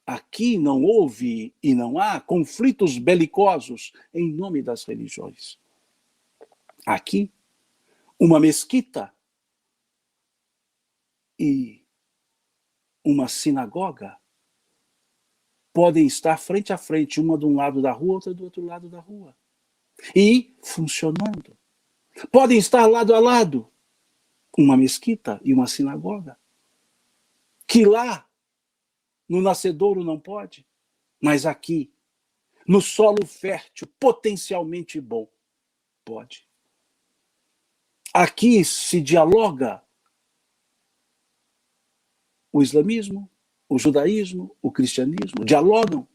Aqui não houve e não há conflitos belicosos em nome das religiões. Aqui, uma mesquita e uma sinagoga podem estar frente a frente, uma de um lado da rua, outra do outro lado da rua. E funcionando. Podem estar lado a lado, uma mesquita e uma sinagoga. Que lá, no nascedouro não pode, mas aqui, no solo fértil, potencialmente bom, pode. Aqui se dialoga o islamismo, o judaísmo, o cristianismo, dialogam.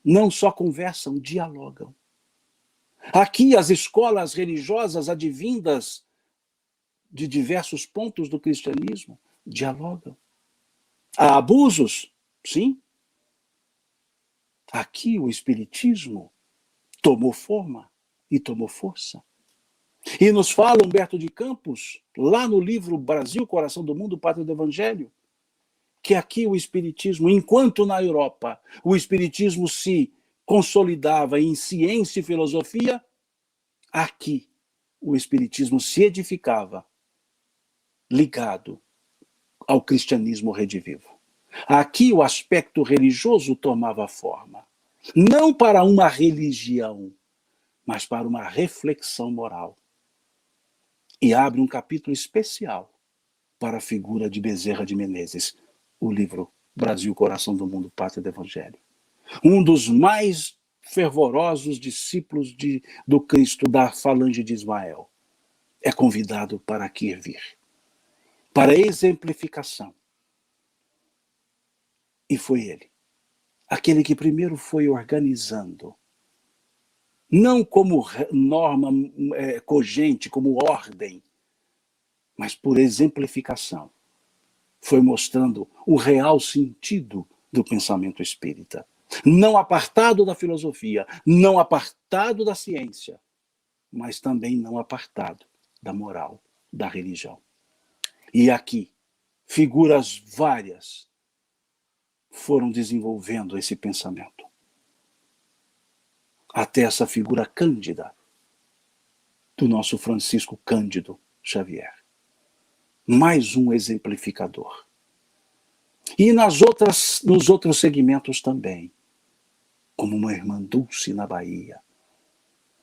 Não só conversam, dialogam. Aqui as escolas religiosas advindas de diversos pontos do cristianismo dialogam. Há abusos? Sim. Aqui o espiritismo tomou forma e tomou força. E nos fala Humberto de Campos, lá no livro Brasil, Coração do Mundo, Pátria do Evangelho, que aqui o espiritismo, enquanto na Europa o espiritismo se consolidava em ciência e filosofia, aqui o espiritismo se edificava ligado ao cristianismo redivivo. Aqui o aspecto religioso tomava forma, não para uma religião, mas para uma reflexão moral. E abre um capítulo especial para a figura de Bezerra de Menezes, o livro Brasil, Coração do Mundo, Pátria do Evangelho. Um dos mais fervorosos discípulos do Cristo da falange de Ismael. É convidado para aqui vir, para exemplificação. E foi ele, aquele que primeiro foi organizando, não como norma cogente, como ordem, mas por exemplificação. Foi mostrando o real sentido do pensamento espírita. Não apartado da filosofia, não apartado da ciência, mas também não apartado da moral, da religião. E aqui, figuras várias foram desenvolvendo esse pensamento. Até essa figura cândida do nosso Francisco Cândido Xavier. Mais um exemplificador. E nos outros segmentos também, como uma irmã Dulce na Bahia.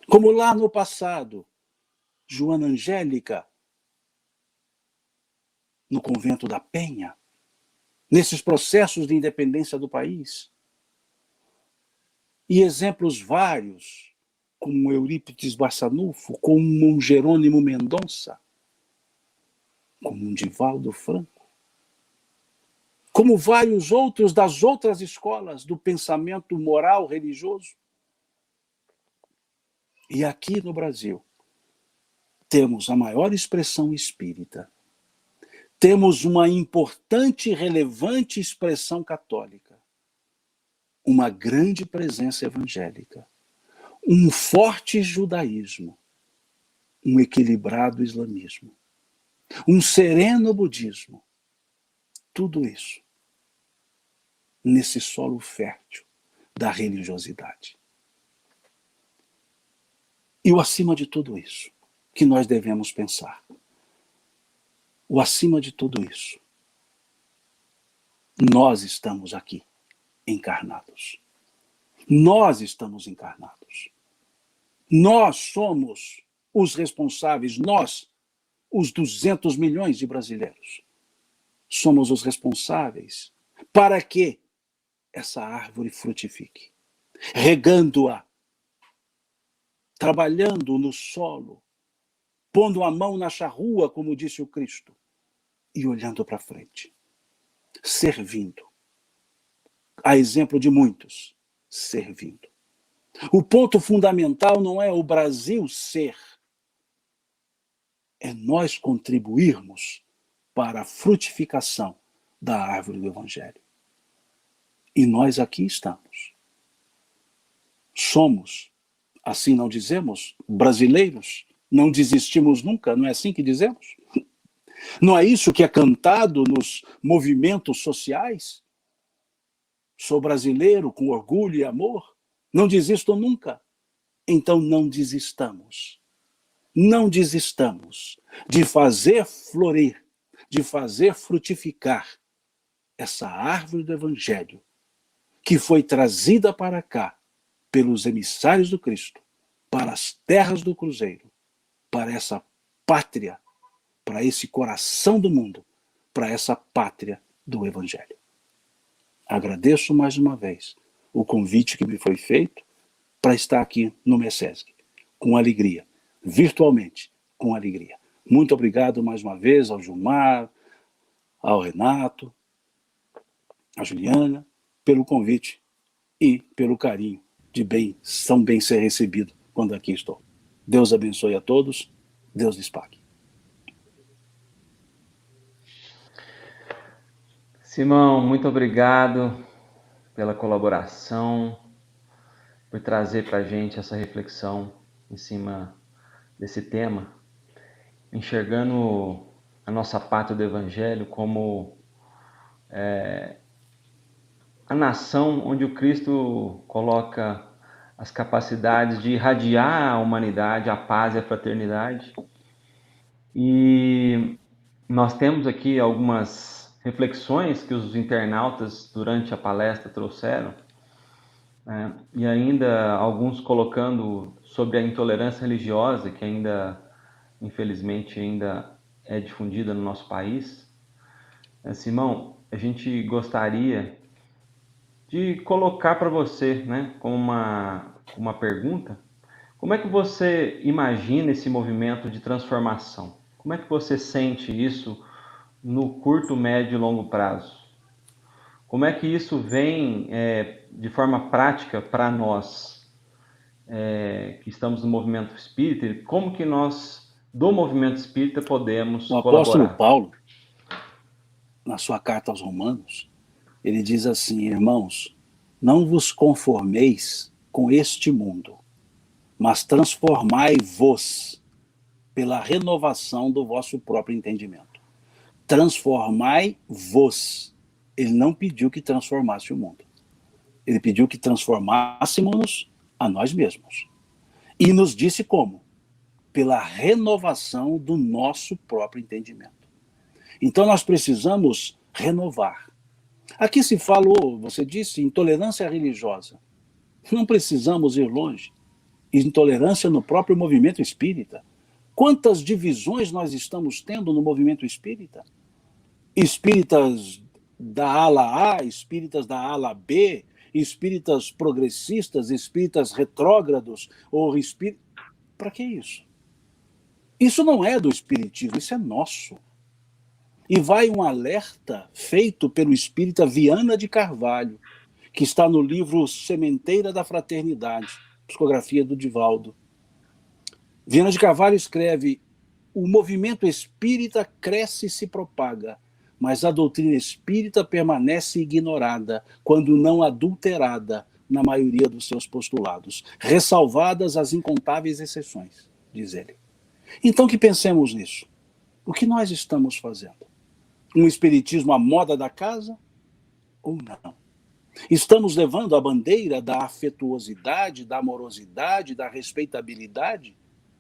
Como lá no passado, Joana Angélica, no convento da Penha, nesses processos de independência do país. E exemplos vários, como Eurípides Barçanufo, como um Jerônimo Mendonça, como um Divaldo Franco. como vários outros das outras escolas do pensamento moral religioso. E aqui no Brasil, temos a maior expressão espírita, temos uma importante e relevante expressão católica, uma grande presença evangélica, um forte judaísmo, um equilibrado islamismo, um sereno budismo. Tudo isso nesse solo fértil da religiosidade. E o acima de tudo isso que nós devemos pensar. O acima de tudo isso, nós estamos aqui encarnados. Nós estamos encarnados. Nós somos os responsáveis, nós, os 200 milhões de brasileiros, somos os responsáveis para que essa árvore frutifique, regando-a, trabalhando no solo, pondo a mão na charrua, como disse o Cristo, e olhando para frente, servindo. A exemplo de muitos, servindo. O ponto fundamental não é o Brasil ser, é nós contribuirmos para a frutificação da árvore do Evangelho. E nós aqui estamos. Somos, assim não dizemos, brasileiros, não desistimos nunca, não é assim que dizemos? Não é isso que é cantado nos movimentos sociais? Sou brasileiro com orgulho e amor, não desisto nunca. Então não desistamos. Não desistamos de fazer florir, de fazer frutificar essa árvore do Evangelho que foi trazida para cá pelos emissários do Cristo, para as terras do Cruzeiro, para essa pátria, para esse coração do mundo, para essa pátria do Evangelho. Agradeço mais uma vez o convite que me foi feito para estar aqui no MECESG, com alegria, virtualmente, com alegria. Muito obrigado mais uma vez ao Gilmar, ao Renato, à Juliana, pelo convite e pelo carinho de tão bem ser recebido quando aqui estou. Deus abençoe a todos, Deus lhes pague. Simão, muito obrigado pela colaboração, por trazer para a gente essa reflexão em cima desse tema, enxergando a nossa pátria do Evangelho como a nação onde o Cristo coloca as capacidades de irradiar a humanidade, a paz e a fraternidade. E nós temos aqui algumas reflexões que os internautas durante a palestra trouxeram, né? E ainda alguns colocando sobre a intolerância religiosa, que ainda, infelizmente, ainda é difundida no nosso país. Simão, a gente gostaria de colocar para você, né, como uma pergunta, como é que você imagina esse movimento de transformação? Como é que você sente isso no curto, médio e longo prazo? Como é que isso vem de forma prática para nós que estamos no movimento espírita? Como que nós, do movimento espírita, podemos colaborar? O apóstolo Paulo, na sua carta aos Romanos, ele diz assim: irmãos, não vos conformeis com este mundo, mas transformai-vos pela renovação do vosso próprio entendimento. Transformai-vos. Ele não pediu que transformasse o mundo. Ele pediu que transformássemos a nós mesmos. E nos disse como? Pela renovação do nosso próprio entendimento. Então nós precisamos renovar. Aqui se falou, você disse, intolerância religiosa. Não precisamos ir longe. Intolerância no próprio movimento espírita. Quantas divisões nós estamos tendo no movimento espírita? Espíritas da ala A, espíritas da ala B, espíritas progressistas, espíritas retrógrados, ou espíritas... Para que isso? Isso não é do espiritismo, isso é nosso. E vai um alerta feito pelo espírita Viana de Carvalho, que está no livro Sementeira da Fraternidade, psicografia do Divaldo. Viana de Carvalho escreve: o movimento espírita cresce e se propaga, mas a doutrina espírita permanece ignorada, quando não adulterada, na maioria dos seus postulados, ressalvadas as incontáveis exceções, diz ele. Então que pensemos nisso. O que nós estamos fazendo? Um espiritismo à moda da casa ou não? Estamos levando a bandeira da afetuosidade, da amorosidade, da respeitabilidade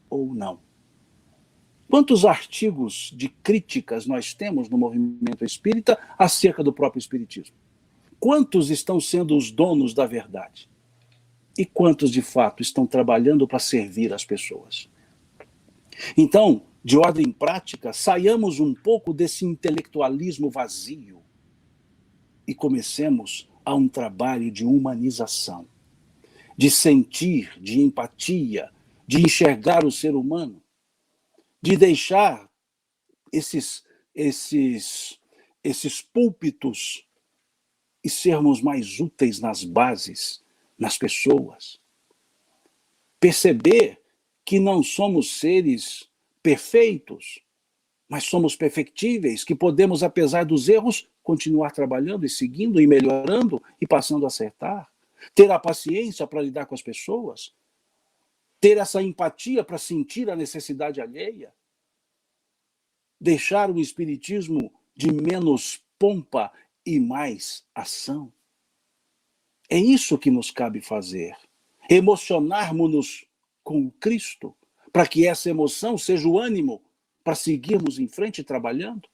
ou não? Quantos artigos de críticas nós temos no movimento espírita acerca do próprio espiritismo? Quantos estão sendo os donos da verdade? E quantos, de fato, estão trabalhando para servir as pessoas? Então, de ordem prática, saiamos um pouco desse intelectualismo vazio e comecemos a um trabalho de humanização, de sentir, de empatia, de enxergar o ser humano, de deixar esses púlpitos e sermos mais úteis nas bases, nas pessoas. Perceber que não somos seres perfeitos, mas somos perfectíveis, que podemos, apesar dos erros, continuar trabalhando e seguindo e melhorando e passando a acertar. Ter a paciência para lidar com as pessoas, ter essa empatia para sentir a necessidade alheia, deixar o espiritismo de menos pompa e mais ação. É isso que nos cabe fazer. Emocionarmos-nos com o Cristo, para que essa emoção seja o ânimo para seguirmos em frente trabalhando.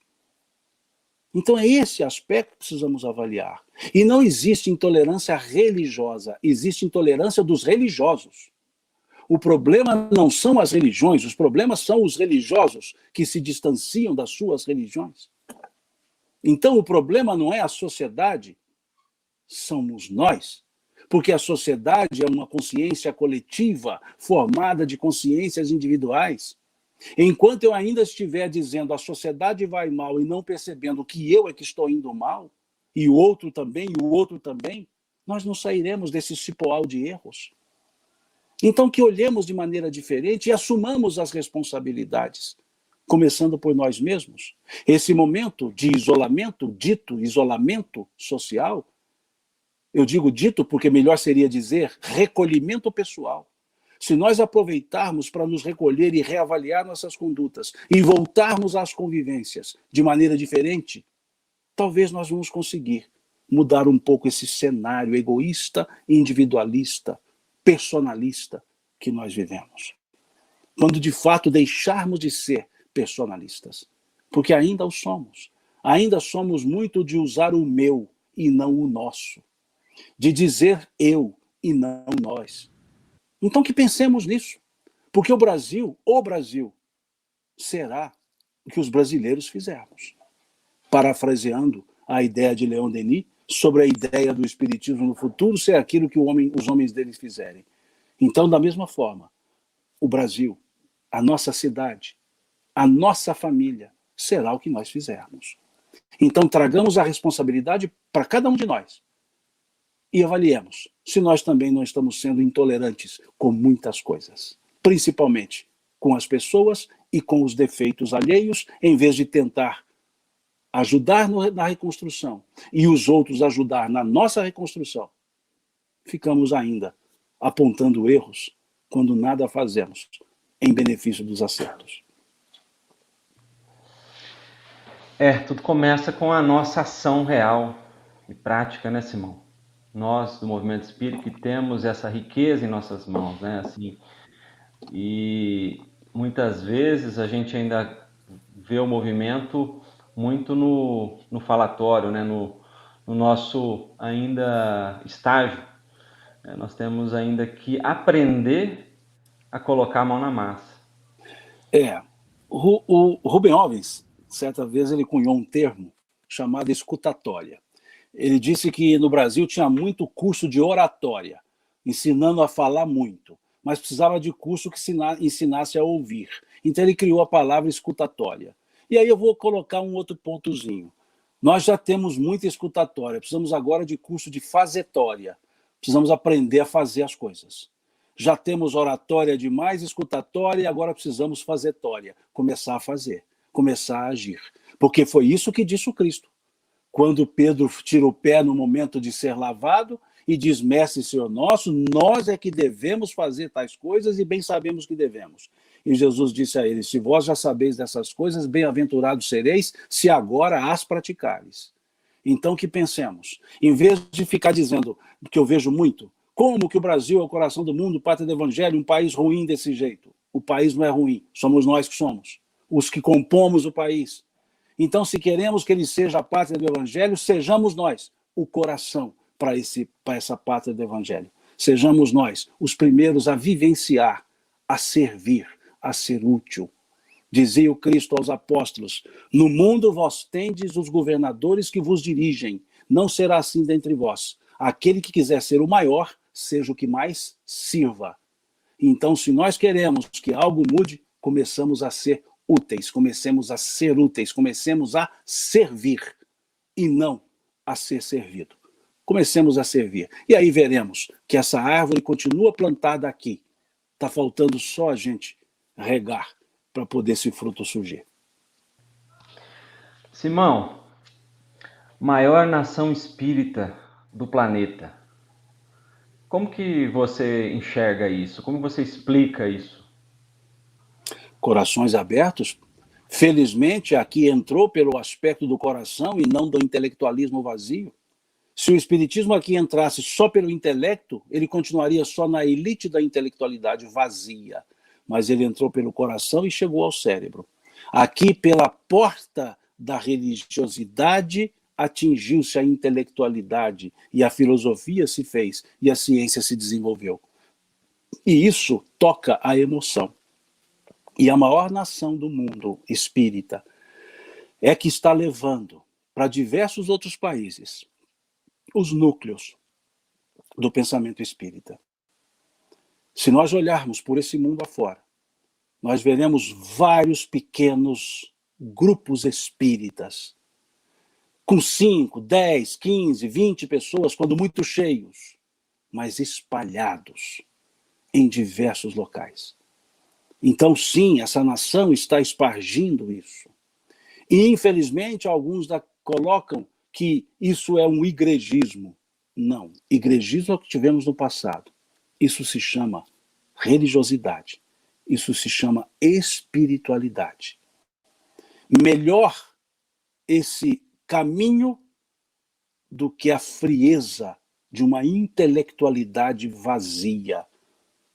Então é esse aspecto que precisamos avaliar. E não existe intolerância religiosa, existe intolerância dos religiosos. O problema não são as religiões, os problemas são os religiosos que se distanciam das suas religiões. Então o problema não é a sociedade, somos nós. Porque a sociedade é uma consciência coletiva, formada de consciências individuais. Enquanto eu ainda estiver dizendo a sociedade vai mal e não percebendo que eu é que estou indo mal, e o outro também, nós não sairemos desse cipoal de erros. Então que olhemos de maneira diferente e assumamos as responsabilidades, começando por nós mesmos. Esse momento de isolamento, dito isolamento social, eu digo dito porque melhor seria dizer recolhimento pessoal. Se nós aproveitarmos para nos recolher e reavaliar nossas condutas e voltarmos às convivências de maneira diferente, talvez nós vamos conseguir mudar um pouco esse cenário egoísta, individualista, personalista que nós vivemos. Quando de fato deixarmos de ser personalistas, porque ainda o somos. Ainda somos muito de usar o meu e não o nosso, de dizer eu e não nós. Então que pensemos nisso, porque o Brasil será o que os brasileiros fizermos. Parafraseando a ideia de Leon Denis sobre a ideia do espiritismo no futuro ser aquilo que os homens deles fizerem. Então, da mesma forma, o Brasil, a nossa cidade, a nossa família será o que nós fizermos. Então tragamos a responsabilidade para cada um de nós e avaliemos se nós também não estamos sendo intolerantes com muitas coisas, principalmente com as pessoas e com os defeitos alheios, em vez de tentar ajudar na reconstrução e os outros ajudar na nossa reconstrução. Ficamos ainda apontando erros quando nada fazemos em benefício dos acertos. Tudo começa com a nossa ação real e prática, né, Simão? Nós, do Movimento Espírita, que temos essa riqueza em nossas mãos, né? Assim, e muitas vezes a gente ainda vê o movimento muito no falatório, né? No nosso ainda estágio. Nós temos ainda que aprender a colocar a mão na massa. O Rubem Alves, certa vez, ele cunhou um termo chamado escutatória. Ele disse que no Brasil tinha muito curso de oratória, ensinando a falar muito, mas precisava de curso que ensinasse a ouvir. Então ele criou a palavra escutatória. E aí eu vou colocar um outro pontozinho. Nós já temos muita escutatória, precisamos agora de curso de fazetória. Precisamos aprender a fazer as coisas. Já temos oratória demais, escutatória, e agora precisamos fazetória. Começar a fazer, começar a agir. Porque foi isso que disse o Cristo. Quando Pedro tira o pé no momento de ser lavado e diz, Mestre, Senhor nosso, nós é que devemos fazer tais coisas e bem sabemos que devemos. E Jesus disse a ele, se vós já sabeis dessas coisas, bem-aventurados sereis, se agora as praticares. Então, que pensemos, em vez de ficar dizendo, que eu vejo muito, como que o Brasil é o coração do mundo, pátria do evangelho, um país ruim desse jeito? O país não é ruim, somos nós que somos, os que compomos o país. Então, se queremos que ele seja a pátria do evangelho, sejamos nós o coração para essa pátria do evangelho. Sejamos nós os primeiros a vivenciar, a servir, a ser útil. Dizia o Cristo aos apóstolos, no mundo vós tendes os governadores que vos dirigem, não será assim dentre vós. Aquele que quiser ser o maior, seja o que mais sirva. Então, se nós queremos que algo mude, começamos a ser úteis, comecemos a ser úteis, comecemos a servir e não a ser servido. Comecemos a servir. E aí veremos que essa árvore continua plantada aqui. Está faltando só a gente regar para poder esse fruto surgir. Simão, maior nação espírita do planeta. Como que você enxerga isso? Como você explica isso? Corações abertos. Felizmente, aqui entrou pelo aspecto do coração e não do intelectualismo vazio. Se o espiritismo aqui entrasse só pelo intelecto, ele continuaria só na elite da intelectualidade vazia. Mas ele entrou pelo coração e chegou ao cérebro. Aqui, pela porta da religiosidade, atingiu-se a intelectualidade e a filosofia se fez e a ciência se desenvolveu. E isso toca a emoção. E a maior nação do mundo espírita é que está levando para diversos outros países os núcleos do pensamento espírita. Se nós olharmos por esse mundo afora, nós veremos vários pequenos grupos espíritas, com 5, 10, 15, 20 pessoas, quando muito cheios, mas espalhados em diversos locais. Então, sim, essa nação está espargindo isso. E, infelizmente, alguns colocam que isso é um igrejismo. Não, igrejismo é o que tivemos no passado. Isso se chama religiosidade. Isso se chama espiritualidade. Melhor esse caminho do que a frieza de uma intelectualidade vazia,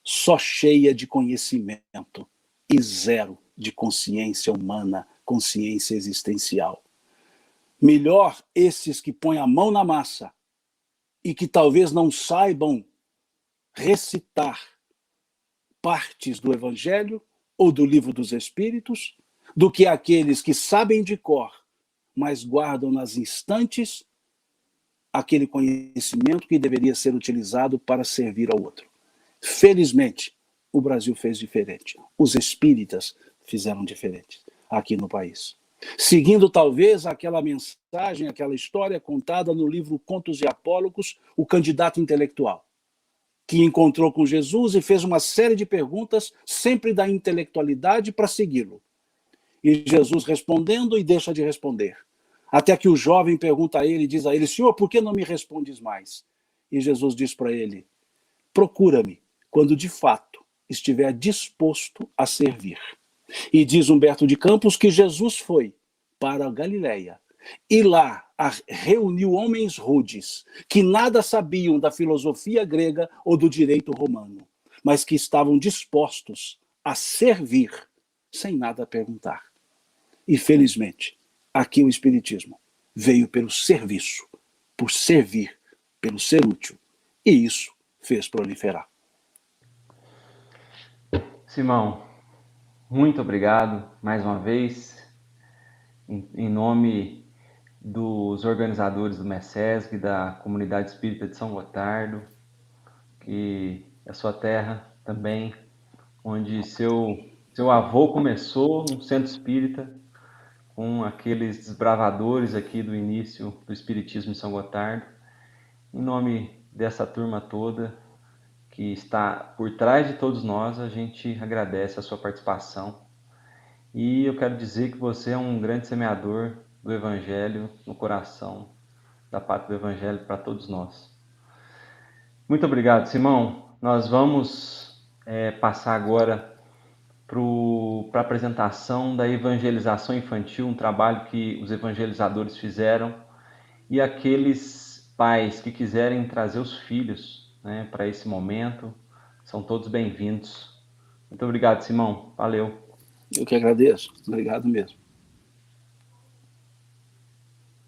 só cheia de conhecimento e zero de consciência humana, consciência existencial. Melhor esses que põem a mão na massa e que talvez não saibam recitar partes do Evangelho ou do Livro dos Espíritos, do que aqueles que sabem de cor, mas guardam nas instantes aquele conhecimento que deveria ser utilizado para servir ao outro. Felizmente, o Brasil fez diferente. Os espíritas fizeram diferente aqui no país. Seguindo talvez aquela mensagem, aquela história contada no livro Contos e Apólogos, o candidato intelectual, que encontrou com Jesus e fez uma série de perguntas, sempre da intelectualidade, para segui-lo. E Jesus respondendo e deixa de responder. Até que o jovem pergunta a ele e diz a ele, Senhor, por que não me respondes mais? E Jesus diz para ele, procura-me quando de fato estiver disposto a servir. E diz Humberto de Campos que Jesus foi para a Galileia e lá reuniu homens rudes que nada sabiam da filosofia grega ou do direito romano, mas que estavam dispostos a servir sem nada perguntar. E felizmente, aqui o Espiritismo veio pelo serviço, por servir, pelo ser útil. E isso fez proliferar. Simão, muito obrigado mais uma vez, em nome dos organizadores do MECESG, da Comunidade Espírita de São Gotardo, que é a sua terra também, onde seu avô começou um centro espírita, com aqueles desbravadores aqui do início do Espiritismo em São Gotardo. Em nome dessa turma toda que está por trás de todos nós, a gente agradece a sua participação. E eu quero dizer que você é um grande semeador do Evangelho no coração da pátria do Evangelho para todos nós. Muito obrigado, Simão. Nós vamos passar agora para a apresentação da evangelização infantil, um trabalho que os evangelizadores fizeram, e aqueles pais que quiserem trazer os filhos, né, para esse momento, são todos bem-vindos. Muito obrigado, Simão. Valeu. Eu que agradeço. Obrigado mesmo.